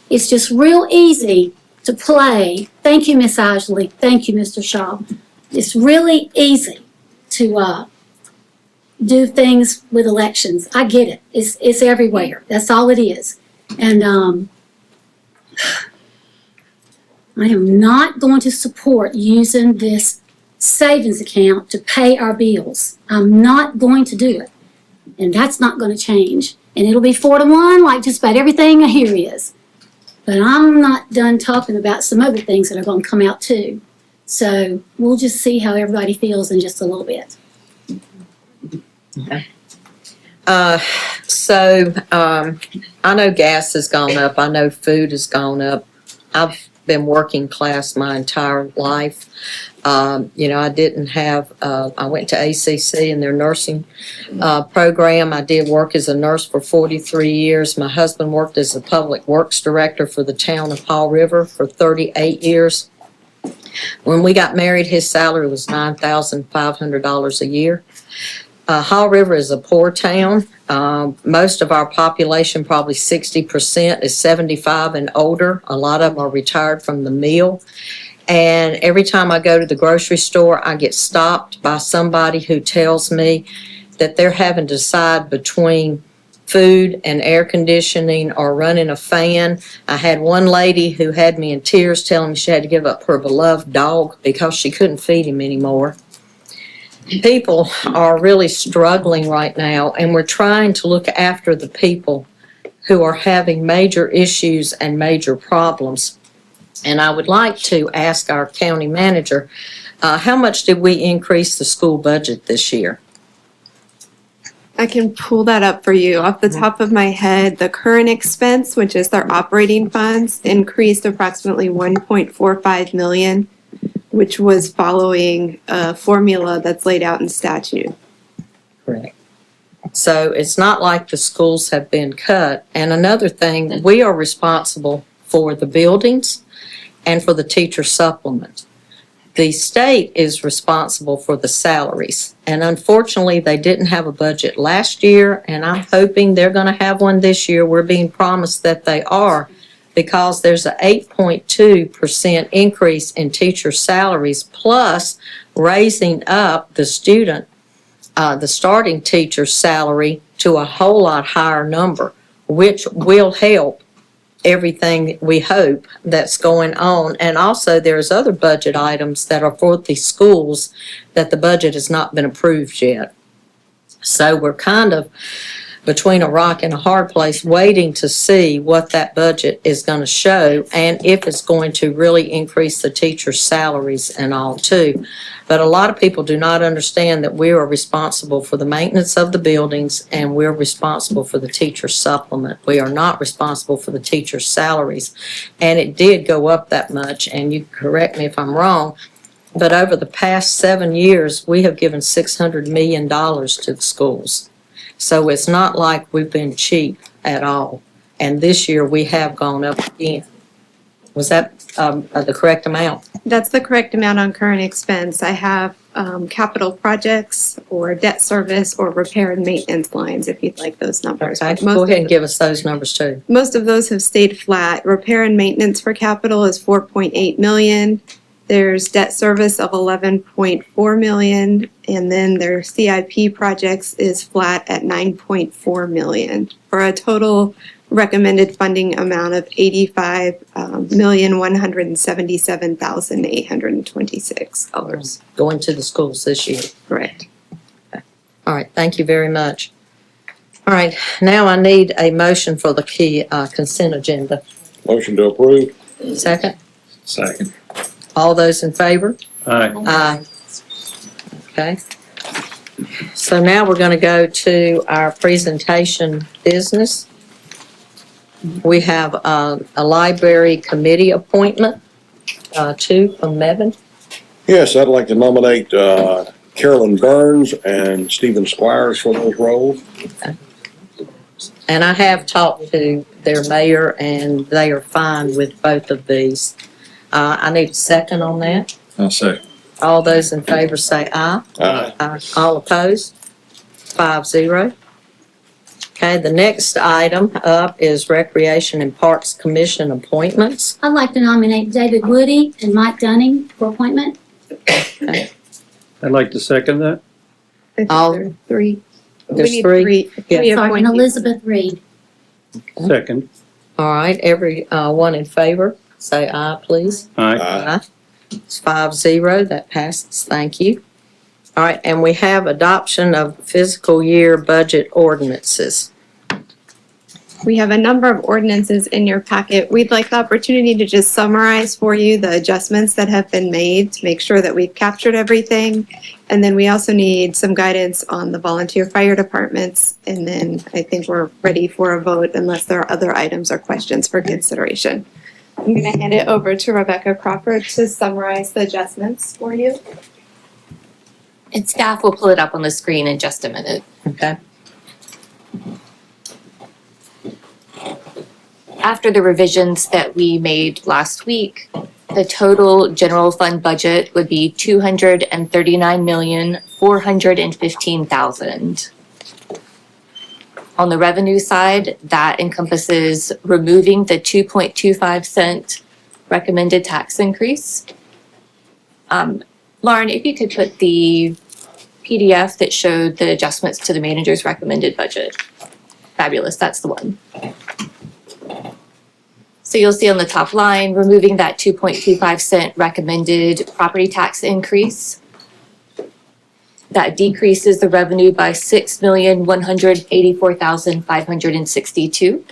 It's just real easy to play. Thank you, Miss Isley. Thank you, Mr. Shaw. It's really easy to do things with elections. I get it. It's everywhere. That's all it is. And I am not going to support using this savings account to pay our bills. I'm not going to do it. And that's not going to change. And it'll be 4-to-1 like just about everything here is. But I'm not done talking about some other things that are going to come out too. So we'll just see how everybody feels in just a little bit. I know gas has gone up. I know food has gone up. I've been working class my entire life. I didn't have, I went to ACC in their nursing program. I did work as a nurse for 43 years. My husband worked as a public works director for the town of Haw River for 38 years. When we got married, his salary was $9,500 a year. Haw River is a poor town. Most of our population, probably 60%, is 75 and older. A lot of them are retired from the mill. And every time I go to the grocery store, I get stopped by somebody who tells me that they're having to decide between food and air conditioning or running a fan. I had one lady who had me in tears telling me she had to give up her beloved dog because she couldn't feed him anymore. People are really struggling right now, and we're trying to look after the people who are having major issues and major problems. And I would like to ask our county manager, how much did we increase the school budget this year? I can pull that up for you. Off the top of my head, the current expense, which is their operating funds, increased approximately 1.45 million, which was following a formula that's laid out in statute. Correct. So it's not like the schools have been cut. And another thing, we are responsible for the buildings and for the teacher supplement. The state is responsible for the salaries. And unfortunately, they didn't have a budget last year, and I'm hoping they're going to have one this year. We're being promised that they are, because there's an 8.2% increase in teacher salaries, plus raising up the starting teacher salary to a whole lot higher number, which will help everything we hope that's going on. And also there's other budget items that are for the schools that the budget has not been approved yet. So we're kind of between a rock and a hard place, waiting to see what that budget is going to show and if it's going to really increase the teachers' salaries and all too. But a lot of people do not understand that we are responsible for the maintenance of the buildings and we're responsible for the teacher supplement. We are not responsible for the teachers' salaries. And it did go up that much, and you correct me if I'm wrong, but over the past 7 years, we have given $600 million to the schools. So it's not like we've been cheap at all. And this year, we have gone up again. Was that the correct amount? That's the correct amount on current expense. I have capital projects or debt service or repair and maintenance lines, if you'd like those numbers. Okay, Most go of ahead and give us those numbers too. Most of those have stayed flat. Repair and maintenance for capital is 4.8 million. There's debt service of 11.4 million, and then their CIP projects is flat at 9.4 million, for a total recommended funding amount of $85,177,826. Going to the schools this year. Correct. All right, thank you very much. All right, now I need a motion for the key consent agenda. Motion to approve. Second, Second. all those in favor? Aye. Aye. Okay. So now we're going to go to our presentation business. We have a library committee appointment, two from Mebane. Yes, I'd like to nominate Carolyn Burns and Stephen Squires for those roles. And I have talked to their mayor, and they are fine with both of these. I need a second on that. I'll second. All those in favor say aye. Aye. Aye. All opposed? 5-0. Okay, the next item up is Recreation and Parks Commission appointments. I'd like to nominate David Woody and Mike Dunning for appointment. I'd like to second that. I think All- there are three. We There's need three. three Sorry, and appointees. Elizabeth Reed. Second. All right, every one in favor, say aye, please. Aye. Aye. It's 5-0, that passes, thank you. All right, and we have adoption of fiscal year budget ordinances. We have a number of ordinances in your packet. We'd like the opportunity to just summarize for you the adjustments that have been made to make sure that we've captured everything. And then we also need some guidance on the volunteer fire departments. And then I think we're ready for a vote unless there are other items or questions for consideration. I'm going to hand it over to Rebecca Crawford to summarize the adjustments for you. And staff will pull it up on the screen in just a minute. Okay. After the revisions that we made last week, the total general fund budget would be $239,415,000. On the revenue side, that encompasses removing the 2.25 cent recommended tax increase. Lauren, if you could put the PDF that showed the adjustments to the manager's recommended budget. Fabulous, that's the one. So you'll see on the top line, removing that 2.25 cent recommended property tax increase. That decreases the revenue by $6,184,562.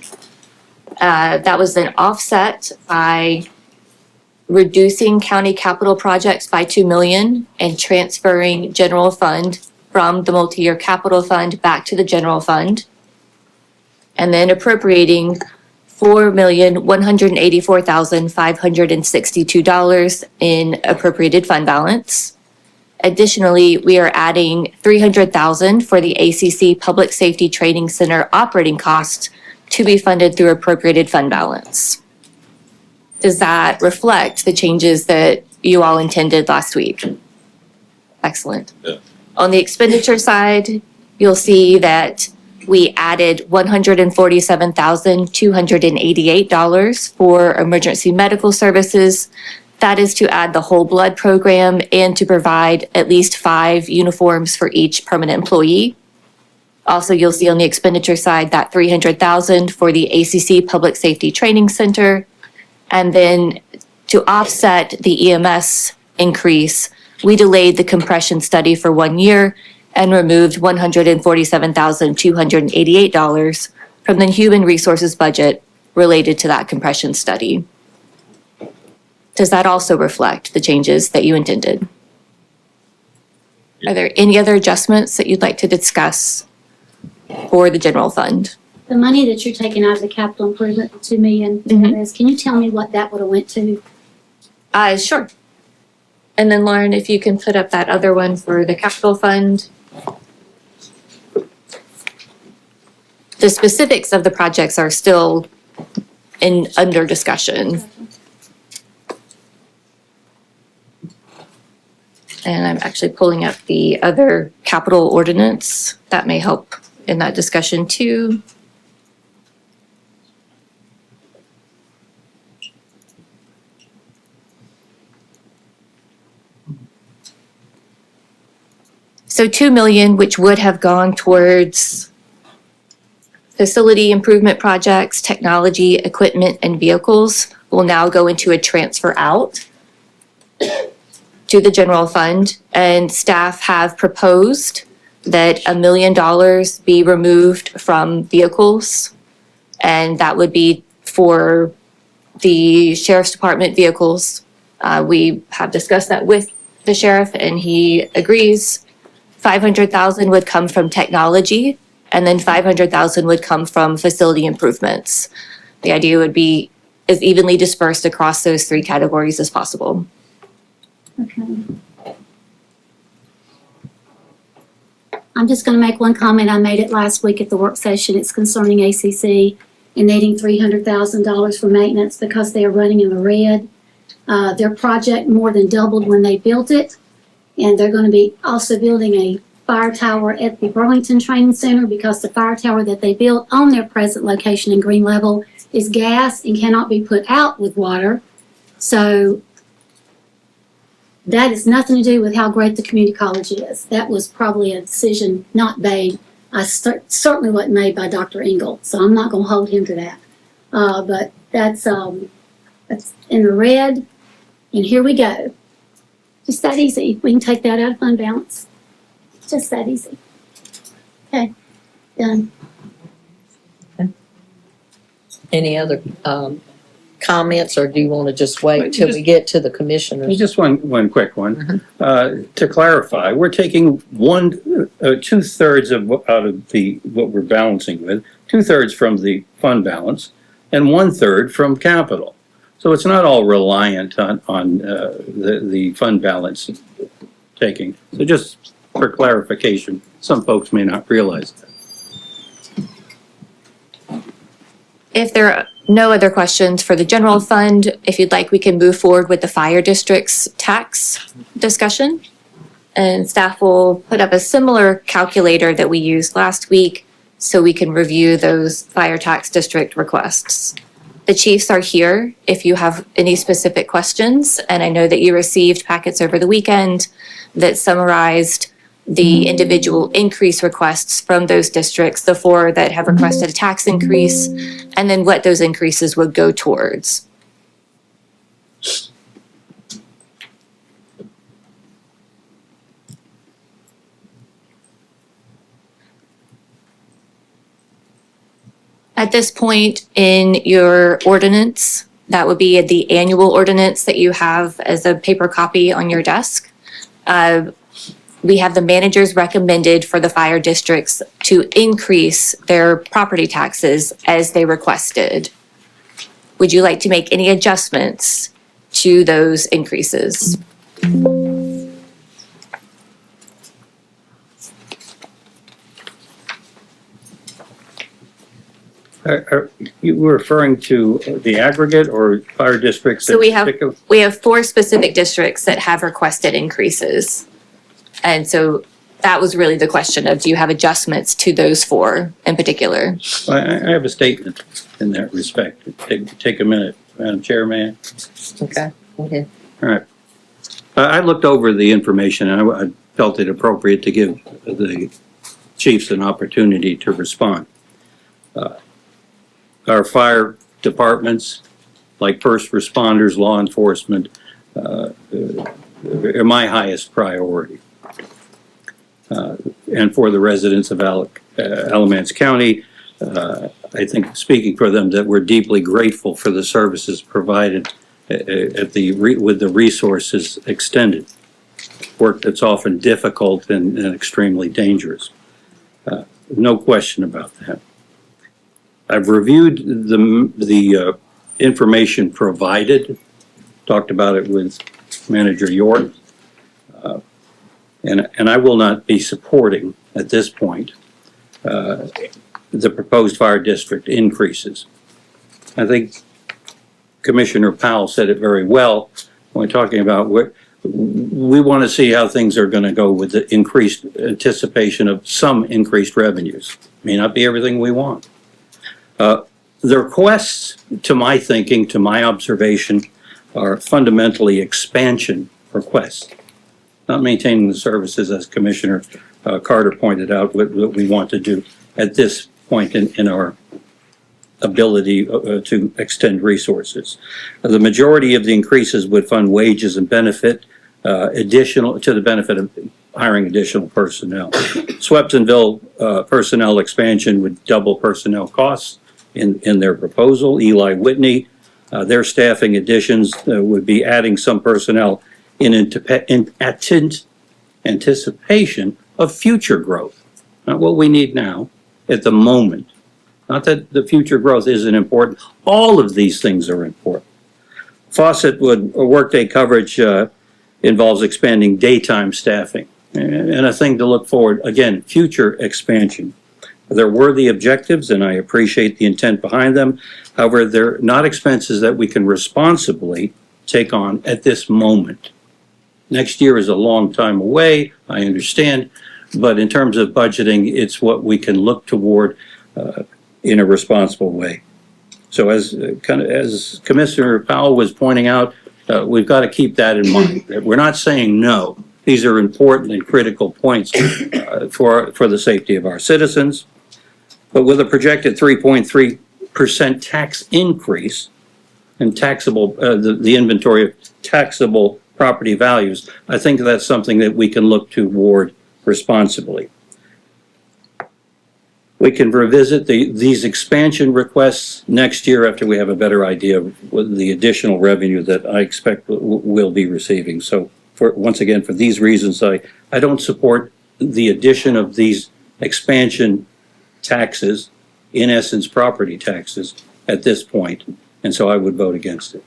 That was then offset by reducing county capital projects by $2 million and transferring general fund from the multi-year capital fund back to the general fund. And then appropriating $4,184,562 in appropriated fund balance. Additionally, we are adding $300,000 for the ACC Public Safety Training Center operating costs to be funded through appropriated fund balance. Does that reflect the changes that you all intended last week? Excellent. Yeah. On the expenditure side, you'll see that we added $147,288 for emergency medical services. That is to add the whole blood program and to provide at least 5 uniforms for each permanent employee. Also, you'll see on the expenditure side that $300,000 for the ACC Public Safety Training Center. And then to offset the EMS increase, we delayed the compression study for 1 year and removed $147,288 from the human resources budget related to that compression study. Does that also reflect the changes that you intended? Are there any other adjustments that you'd like to discuss for the general fund? The money that you're taking out of the capital improvement, the 2 million, can you tell me what that would have went to? Sure. And then Lauren, if you can put up that other one for the capital fund. The specifics of the projects are still under discussion. And I'm actually pulling up the other capital ordinance. That may help in that discussion too. So 2 million, which would have gone towards facility improvement projects, technology, equipment, and vehicles, will now go into a transfer out to the general fund. And staff have proposed that $1 million be removed from vehicles. And that would be for the sheriff's department vehicles. We have discussed that with the sheriff and he agrees. 500,000 would come from technology, and then 500,000 would come from facility improvements. The idea would be as evenly dispersed across those 3 categories as possible. Okay. I'm just gonna make one comment. I made it last week at the work session. It's concerning ACC and needing $300,000 for maintenance because they are running in the red. Their project more than doubled when they built it. And they're gonna be also building a fire tower at the Burlington Training Center because the fire tower that they built on their present location in Green Level is gas and cannot be put out with water. So that has nothing to do with how great the community college is. That was probably a decision not made. Certainly wasn't made by Dr. Engel, so I'm not gonna hold him to that. But that's in the red, and here we go. Just that easy. We can take that out of fund balance. Just that easy. Okay, done. Any other, comments, or do you want to just wait till we get to the commissioners? Just one quick one. To clarify, we're taking 2/3 out of what we're balancing with, 2/3 from the fund balance and 1/3 from capital. So it's not all reliant on the fund balance taking. So just for clarification, some folks may not realize that. If there are no other questions for the general fund, if you'd like, we can move forward with the fire district's tax discussion. And staff will put up a similar calculator that we used last week so we can review those fire tax district requests. The chiefs are here if you have any specific questions, and I know that you received packets over the weekend that summarized the individual increase requests from those districts, the 4 that have requested a tax increase, and then what those increases would go towards. At this point in your ordinance, that would be the annual ordinance that you have as a paper copy on your desk. We have the managers recommended for the fire districts to increase their property taxes as they requested. Would you like to make any adjustments to those increases? Are you referring to the aggregate or fire districts? So we have 4 specific districts that have requested increases. And so that was really the question of, do you have adjustments to those 4 in particular? I have a statement in that respect. Take a minute, Madam Chairman. Okay, okay. All right. I looked over the information and I felt it appropriate to give the chiefs an opportunity to respond. Our fire departments, like first responders, law enforcement, are my highest priority. and for the residents of Alamance County. I think, speaking for them, that we're deeply grateful for the services provided with the resources extended. Work that's often difficult and extremely dangerous. No question about that. I've reviewed the information provided, talked about it with Manager York, and I will not be supporting at this point the proposed fire district increases. I think Commissioner Powell said it very well when talking about what we want to see how things are going to go with the increased anticipation of some increased revenues. May not be everything we want. The requests, to my thinking, to my observation, are fundamentally expansion requests, not maintaining the services, as Commissioner Carter pointed out, what we want to do at this point in our ability to extend resources. The majority of the increases would fund wages and benefit additional to the benefit of hiring additional personnel. Swepsonville personnel expansion would double personnel costs in their proposal. Eli Whitney, their staffing additions would be adding some personnel in anticipation of future growth, not what we need now at the moment. Not that the future growth isn't important. All of these things are important. Fawcett workday coverage involves expanding daytime staffing and a thing to look forward, again, future expansion. They're worthy objectives and I appreciate the intent behind them. However, they're not expenses that we can responsibly take on at this moment. Next year is a long time away, I understand, but in terms of budgeting, it's what we can look toward in a responsible way. So as Commissioner Powell was pointing out, we've got to keep that in mind. We're not saying no. These are important and critical points for the safety of our citizens. But with a projected 3.3% tax increase in taxable, the inventory of taxable property values, I think that's something that we can look toward responsibly. We can revisit these expansion requests next year after we have a better idea of what the additional revenue that I expect we'll be receiving. So once again, for these reasons, I don't support the addition of these expansion taxes, in essence, property taxes, at this point, and so I would vote against it.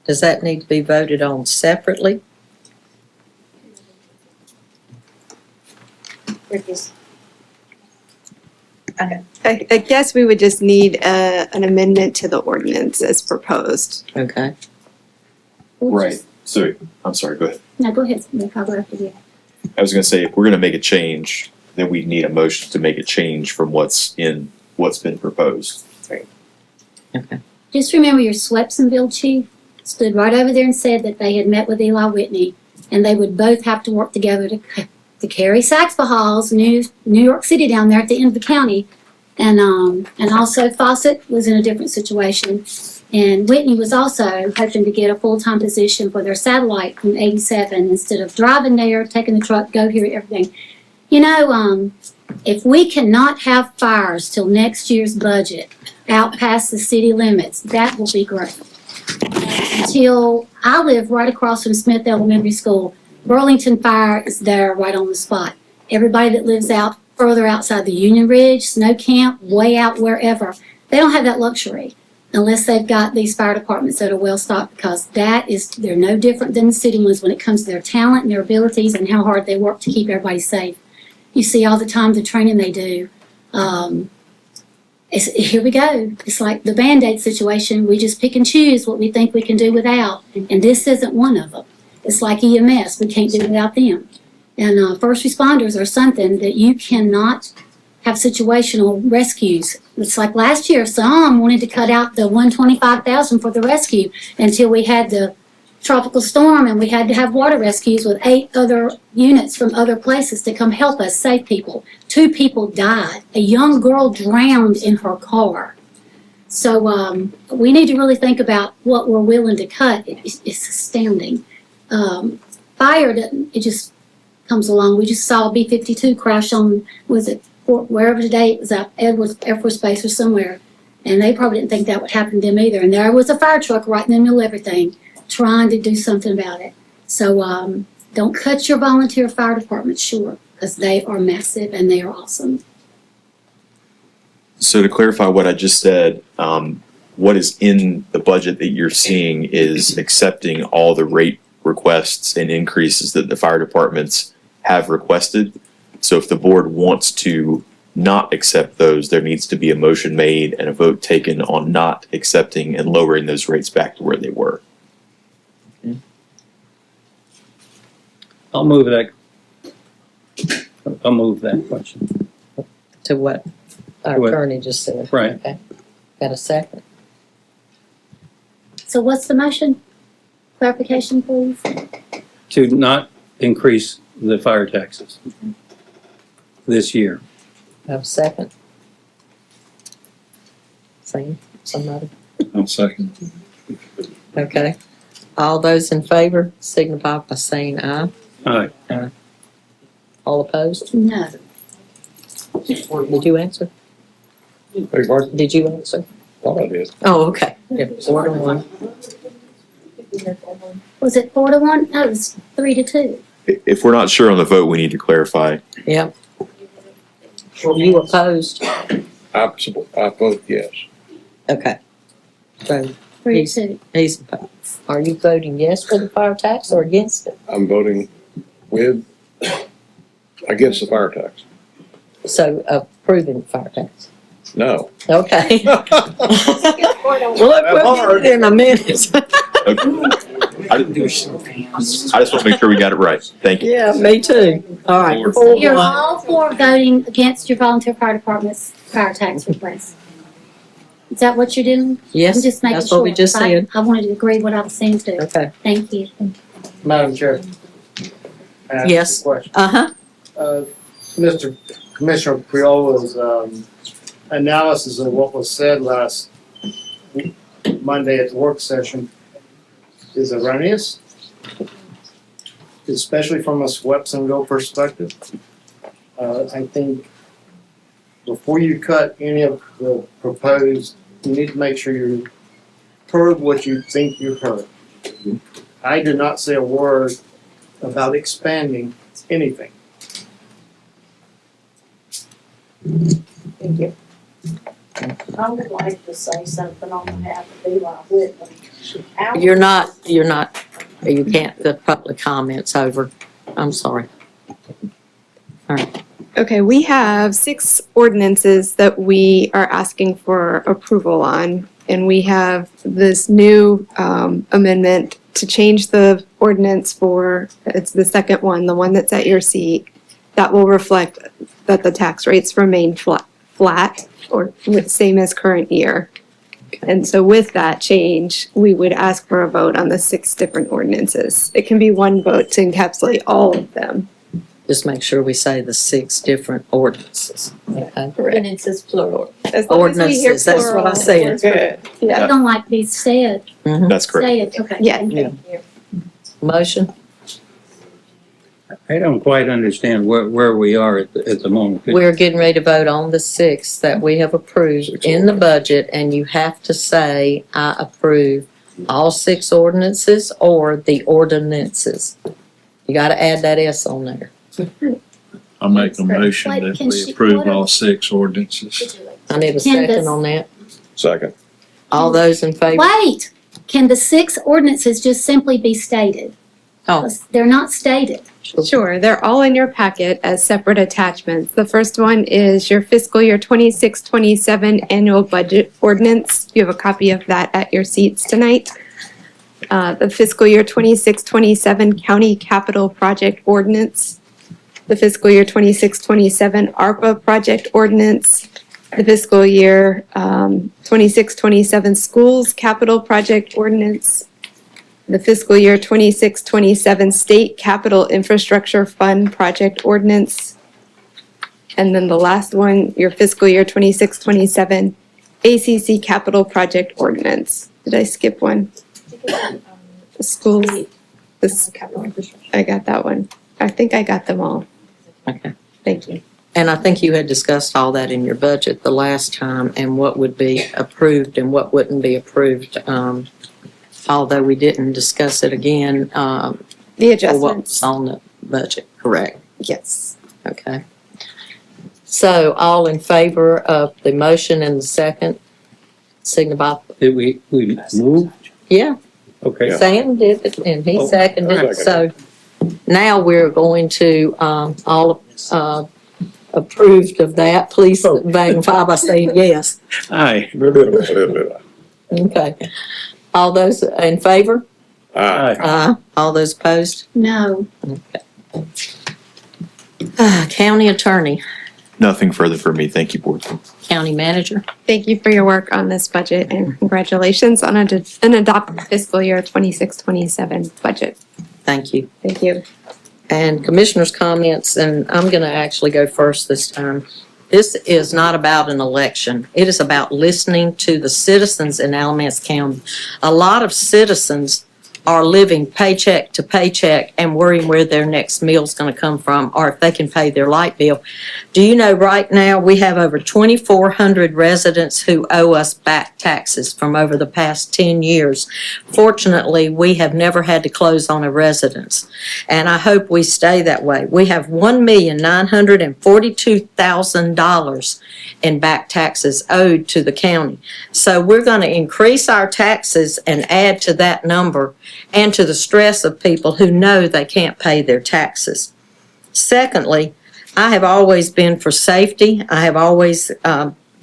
Does that need to be voted on separately? I guess we would just need an amendment to the ordinance as proposed. Okay. Right. So, I'm sorry, go ahead. No, go ahead, Nick, I'll go after you. I was gonna say, if we're gonna make a change, then we need a motion to make a change from what's been proposed. Just remember your Swepsonville chief stood right over there and said that they had met with Eli Whitney and they would both have to work together to carry Saxbaha's New York City down there at the end of the county. And also Fawcett was in a different situation. And Whitney was also hoping to get a full-time position for their satellite from 87 instead of driving there, taking the truck, go here, everything. You know, if we cannot have fires till next year's budget out past the city limits, that will be great. Until I live right across from Smith Elementary School, Burlington Fire is there right on the spot. Everybody that lives out further outside the Union Ridge, Snow Camp, way out wherever, they don't have that luxury unless they've got these fire departments that are well stocked, because they're no different than the city ones when it comes to their talent and their abilities and how hard they work to keep everybody safe. You see all the time the training they do. Here we go. It's like the Band-Aid situation. We just pick and choose what we think we can do without. And this isn't one of them. It's like EMS. We can't do it without them. And first responders are something that you cannot have situational rescues. It's like last year, some wanted to cut out the $125,000 for the rescue until we had the tropical storm and we had to have water rescues with 8 other units from other places to come help us save people. 2 people died. A young girl drowned in her car. So we need to really think about what we're willing to cut. It's astounding. Fire doesn't, comes along. We just saw a B-52 crash on, was it wherever today, it was at Edwards Air Force Base or somewhere. And they probably didn't think that would happen to them either. And there was a fire truck right in the middle of everything, trying to do something about it. So don't cut your volunteer fire department short, because they are massive and they are awesome. So to clarify what I just said, what is in the budget that you're seeing is accepting all the rate requests and increases that the fire departments have requested. So if the board wants to not accept those, there needs to be a motion made and a vote taken on not accepting and lowering those rates back to where they were. I'll move that. I'll move that question. To what our What? attorney just said. Right. Okay. Got a second? So what's the motion? Clarification, please. To not increase the fire taxes this year. Have a second? Same, somebody? I'll second. Okay. All those in favor signify by saying aye. Aye. All opposed? No. Did you answer? Did you answer? Thought I did. Oh, okay. Yeah, 4-1. Was it 4-1? No, it was 3-2. If we're not sure on the vote, we need to clarify. Yep. You opposed? I vote yes. Okay. So 3-2. he's opposed. Are you voting yes for the fire tax or against it? I'm voting against the fire tax. So approving fire tax? No. Okay. Well, we'll get it in a minute. I just want to make sure we got it right. Thank you. Yeah, me too. All right. You're all for voting against your volunteer fire department's fire tax request. Is that what you're doing? Yes, I'm just making that's what we sure. just said. I wanted to agree what I was saying too. Okay. Thank you. Madam Chair. Yes. Question. Uh-huh. Mr. Commissioner Priola's analysis of what was said last Monday at the work session is erroneous, especially from a swept and go perspective. I think before you cut any of the proposed, you need to make sure you heard what you think you heard. I did not say a word about expanding anything. Thank you. I would like to say something on behalf of Eli Whitman. You're not, you can't, the public comments over. I'm sorry. All right. Okay, we have 6 ordinances that we are asking for approval on. And we have this new amendment to change the ordinance for, it's the second one, the one that's at your seat, that will reflect that the tax rates remain flat or with same as current year. And so with that change, we would ask for a vote on the 6 different ordinances. It can be one vote to encapsulate all of them. Just make sure we say the 6 different ordinances. Okay. Ordinances plural. As long as we hear Ordinances, that's what I plural, said. we're good. I don't like to be said. That's correct. Say it, okay. Yeah. Yeah. Motion? I don't quite understand where we are at the moment. We're getting ready to vote on the 6 that we have approved in the budget, and you have to say, I approve all 6 ordinances or the ordinances. You gotta add that S on there. I make a motion Wait, that can we she- approve what all are- 6 ordinances. I need a Candace. second on that. Second. All those in favor? Wait, can the 6 ordinances just simply be stated? Oh, They're not stated. Sure, they're all in your packet as separate attachments. The first one is your fiscal year 26-27 annual budget ordinance. You have a copy of that at your seats tonight. The fiscal year 26-27 county capital project ordinance. The fiscal year 26-27 ARPA project ordinance. The fiscal year 26-27 schools capital project ordinance. The fiscal year 26-27 State Capital Infrastructure Fund Project Ordinance. And then the last one, your fiscal year 26-27 ACC Capital Project Ordinance. Did I skip one? The schools, I got that one. I think I got them all. Okay. Thank you. And I think you had discussed all that in your budget the last time and what would be approved and what wouldn't be approved. Although we didn't discuss it again, The for adjustments. what's on the budget, correct? Yes. Okay. So all in favor of the motion and the second, signify. Did we move? Yeah, Okay. Sam did it and he Oh, seconded it. So now we're going to, all, approved of that. Please magnify by saying yes. Aye. Okay. All those in favor? Aye. All those opposed? No. County attorney, Nothing further for me. Thank you, board. county manager. Thank you for your work on this budget and congratulations on an adopted fiscal year 26-27 budget. Thank you. Thank you. And commissioners' comments, and I'm going to actually go first this time. This is not about an election. It is about listening to the citizens in Alamance County. A lot of citizens are living paycheck to paycheck and worrying where their next meal's going to come from or if they can pay their light bill. Do you know right now we have over 2,400 residents who owe us back taxes from over the past 10 years. Fortunately, we have never had to close on a residence, and I hope we stay that way. We have $1,942,000 in back taxes owed to the county. So we're going to increase our taxes and add to that number and to the stress of people who know they can't pay their taxes. Secondly, I have always been for safety. I have always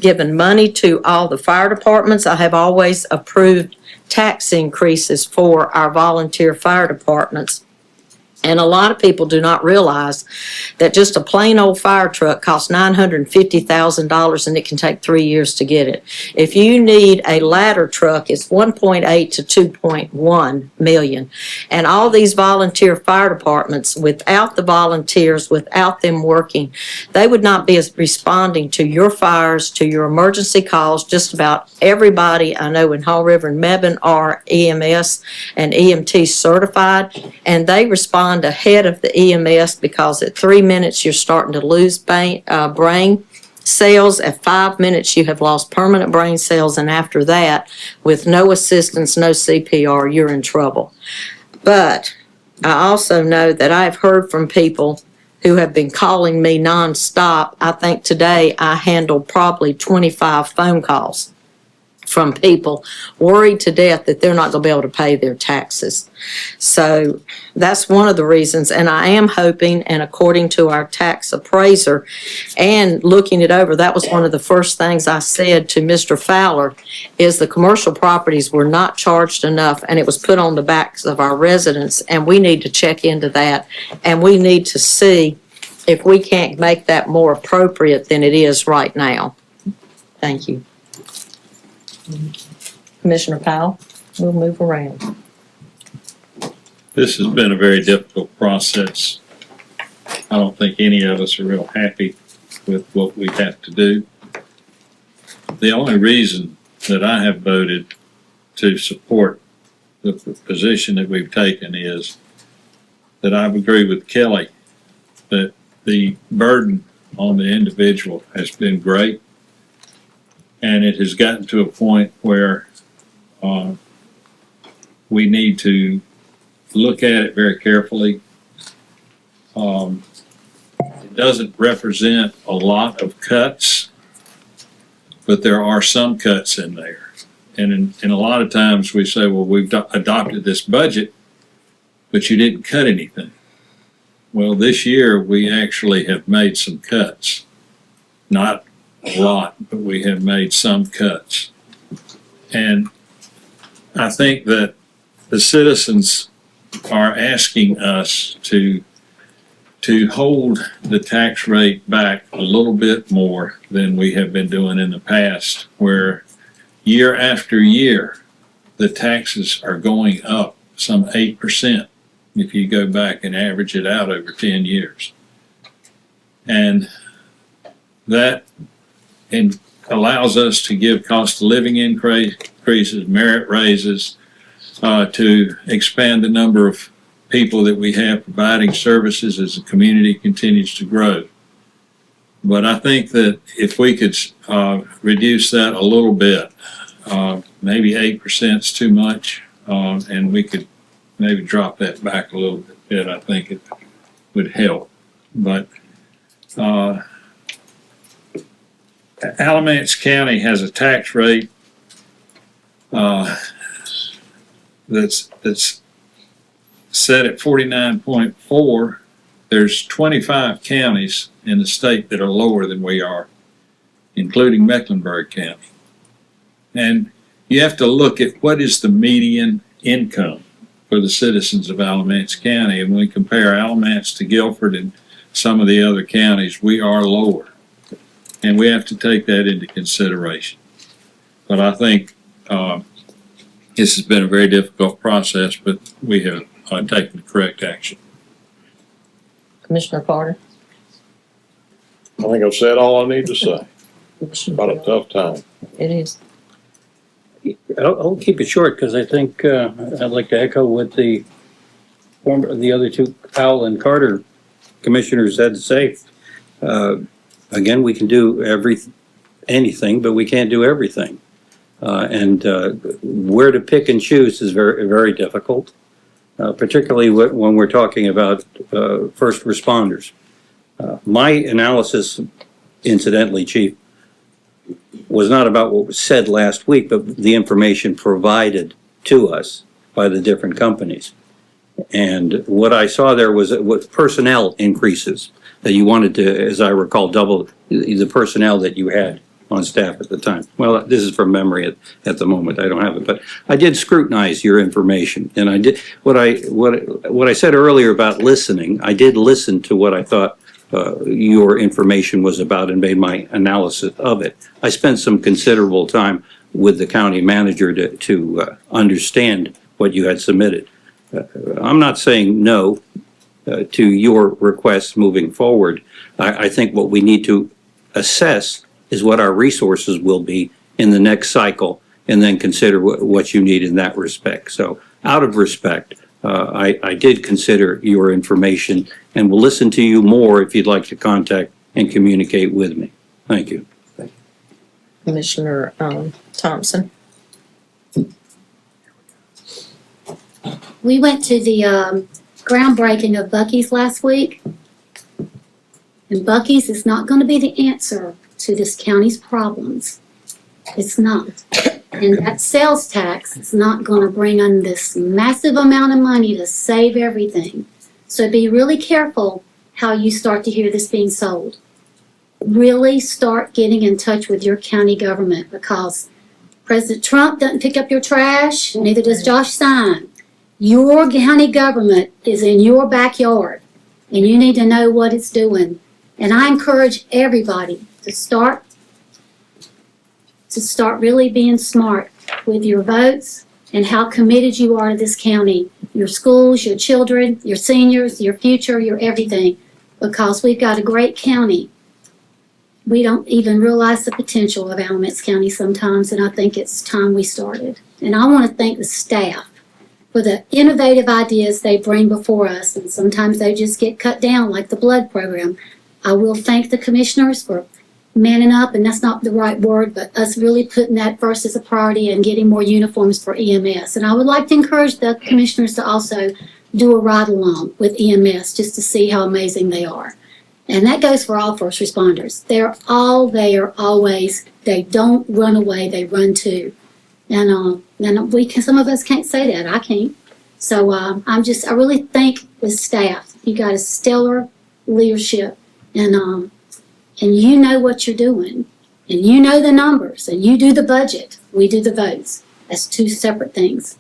given money to all the fire departments. I have always approved tax increases for our volunteer fire departments. And a lot of people do not realize that just a plain old fire truck costs $950,000 and it can take 3 years to get it. If you need a ladder truck, it's 1.8 to 2.1 million. And all these volunteer fire departments, without the volunteers, without them working, they would not be responding to your fires, to your emergency calls. Just about everybody I know in Hall River and Mebane are EMS and EMT certified, and they respond ahead of the EMS because at 3 minutes you're starting to lose brain cells. At 5 minutes you have lost permanent brain cells, and after that, with no assistance, no CPR, you're in trouble. But I also know that I've heard from people who have been calling me nonstop. I think today I handled probably 25 phone calls from people worried to death that they're not going to be able to pay their taxes. So that's one of the reasons, and I am hoping, and according to our tax appraiser and looking it over, that was one of the first things I said to Mr. Fowler, is the commercial properties were not charged enough, and it was put on the backs of our residents, and we need to check into that, and we need to see if we can't make that more appropriate than it is right now. Thank you. Commissioner Powell, we'll move around. This has been a very difficult process. I don't think any of us are real happy with what we have to do. The only reason that I have voted to support the position that we've taken is that I agree with Kelly that the burden on the individual has been great. And it has gotten to a point where we need to look at it very carefully. It doesn't represent a lot of cuts, but there are some cuts in there. And a lot of times we say, well, we've adopted this budget, but you didn't cut anything. Well, this year we actually have made some cuts. Not a lot, but we have made some cuts. And I think that the citizens are asking us to hold the tax rate back a little bit more than we have been doing in the past, where year after year, the taxes are going up some 8% if you go back and average it out over 10 years. And that allows us to give cost of living increases, merit raises, to expand the number of people that we have providing services as the community continues to grow. But I think that if we could reduce that a little bit, maybe 8% is too much, and we could maybe drop that back a little bit, I think it would help. But Alamance County has a tax rate that's set at 49.4. There's 25 counties in the state that are lower than we are, including Mecklenburg County. And you have to look at what is the median income for the citizens of Alamance County. And when we compare Alamance to Guilford and some of the other counties, we are lower. And we have to take that into consideration. But I think this has been a very difficult process, but we have taken the correct action. Commissioner Carter? I think I've said all I need to say. It's about a tough time. It is. I'll keep it short because I think I'd like to echo what the other two, Powell and Carter commissioners, had to say. Again, we can do anything, but we can't do everything. And where to pick and choose is very, very difficult, particularly when we're talking about first responders. My analysis, incidentally, Chief, was not about what was said last week, but the information provided to us by the different companies. And what I saw there was personnel increases that you wanted to, as I recall, double the personnel that you had on staff at the time. Well, this is from memory at the moment. I don't have it, but I did scrutinize your information, and I did what I said earlier about listening. I did listen to what I thought your information was about and made my analysis of it. I spent some considerable time with the county manager to understand what you had submitted. I'm not saying no to your requests moving forward. I think what we need to assess is what our resources will be in the next cycle, and then consider what you need in that respect. So out of respect, I did consider your information and will listen to you more if you'd like to contact and communicate with me. Thank you. Commissioner Thompson? We went to the groundbreaking of Buc-ee's last week. And Buc-ee's is not going to be the answer to this county's problems. It's not. And that sales tax is not going to bring in this massive amount of money to save everything. So be really careful how you start to hear this being sold. Really start getting in touch with your county government, because President Trump doesn't pick up your trash, neither does Josh Stein. Your county government is in your backyard, and you need to know what it's doing. And I encourage everybody to start really being smart with your votes and how committed you are to this county, your schools, your children, your seniors, your future, your everything, because we've got a great county. We don't even realize the potential of Alamance County sometimes, and I think it's time we started. And I want to thank the staff for the innovative ideas they bring before us, and sometimes they just get cut down, like the blood program. I will thank the commissioners for manning up, and that's not the right word, but us really putting that first as a priority and getting more uniforms for EMS. And I would like to encourage the commissioners to also do a ride along with EMS just to see how amazing they are. And that goes for all first responders. They're all there always. They don't run away, they run to. And some of us can't say that. I can't. So I really thank the staff. You got a stellar leadership, and you know what you're doing, and you know the numbers, and you do the budget. We do the votes. That's two separate things.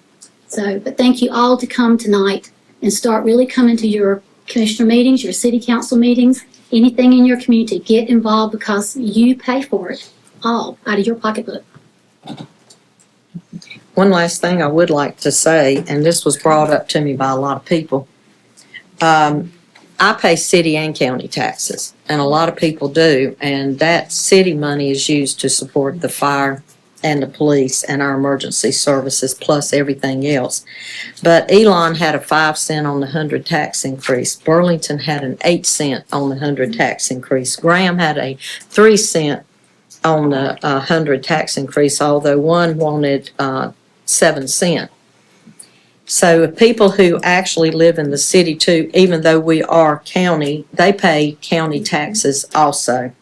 So, but thank you all to come tonight and start really coming to your commissioner meetings, your city council meetings, anything in your community. Get involved, because you pay for it all out of your pocketbook. One last thing I would like to say, and this was brought up to me by a lot of people. I pay city and county taxes, and a lot of people do, and that city money is used to support the fire and the police and our emergency services plus everything else. But Elon had a 5 cent on the 100 tax increase. Burlington had an 8 cent on the 100 tax increase. Graham had a 3 cent on the 100 tax increase, although one wanted 7 cent. So people who actually live in the city too, even though we are county, they pay county taxes also.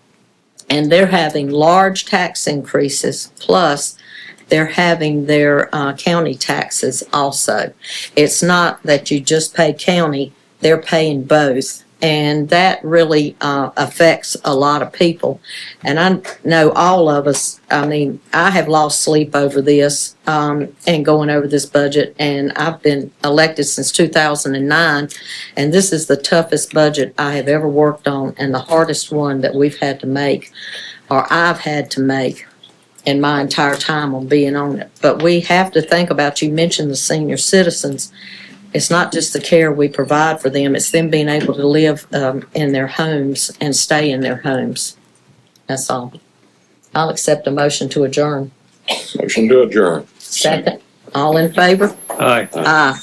And they're having large tax increases, plus they're having their county taxes also. It's not that you just pay county, they're paying both. And that really affects a lot of people. And I know all of us, I mean, I have lost sleep over this and going over this budget. And I've been elected since 2009. And this is the toughest budget I have ever worked on and the hardest one that we've had to make, or I've had to make in my entire time on being on it. But we have to think about, you mentioned the senior citizens. It's not just the care we provide for them, it's them being able to live in their homes and stay in their homes. That's all. I'll accept a motion to adjourn. Motion to adjourn. Second. All in favor? Aye. Aye.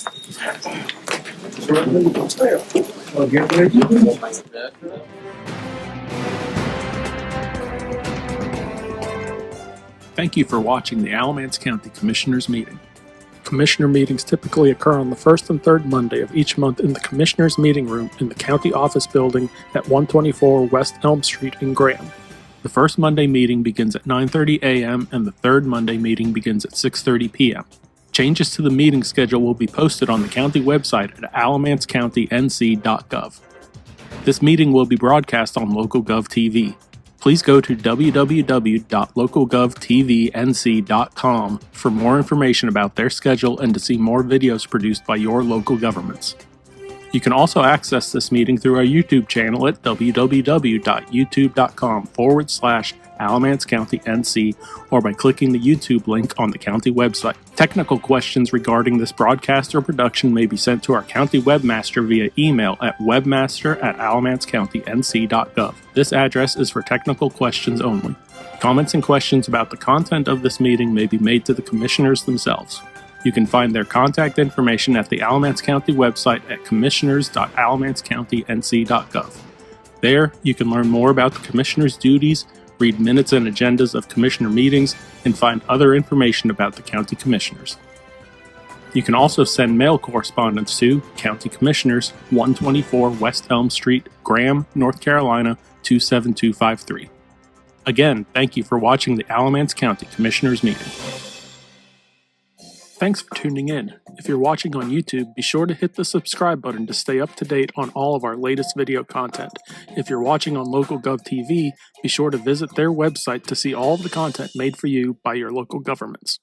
Thank you for watching the Alamance County Commissioners Meeting. Commissioner meetings typically occur on the first and third Monday of each month in the Commissioners Meeting Room in the County Office Building at 124 West Elm Street in Graham. The first Monday meeting begins at 9:30 a.m. and the third Monday meeting begins at 6:30 p.m. Changes to the meeting schedule will be posted on the county website at alamancecounty.nc.gov. This meeting will be broadcast on LocalGov TV. Please go to www.localgovtvnc.com for more information about their schedule and to see more videos produced by your local governments. You can also access this meeting through our YouTube channel at www.youtube.com/Alamance County NC or by clicking the YouTube link on the county website. Technical questions regarding this broadcast or production may be sent to our county webmaster via email at webmaster@alamancecounty.nc.gov. This address is for technical questions only. Comments and questions about the content of this meeting may be made to the commissioners themselves. You can find their contact information at the Alamance County website at commissioners.alamancecounty.nc.gov. There, you can learn more about the commissioners' duties, read minutes and agendas of commissioner meetings, and find other information about the county commissioners. You can also send mail correspondence to County Commissioners, 124 West Elm Street, Graham, North Carolina, 27253. Again, thank you for watching the Alamance County Commissioners Meeting. Thanks for tuning in. If you're watching on YouTube, be sure to hit the subscribe button to stay up to date on all of our latest video content. If you're watching on LocalGov TV, be sure to visit their website to see all of the content made for you by your local governments.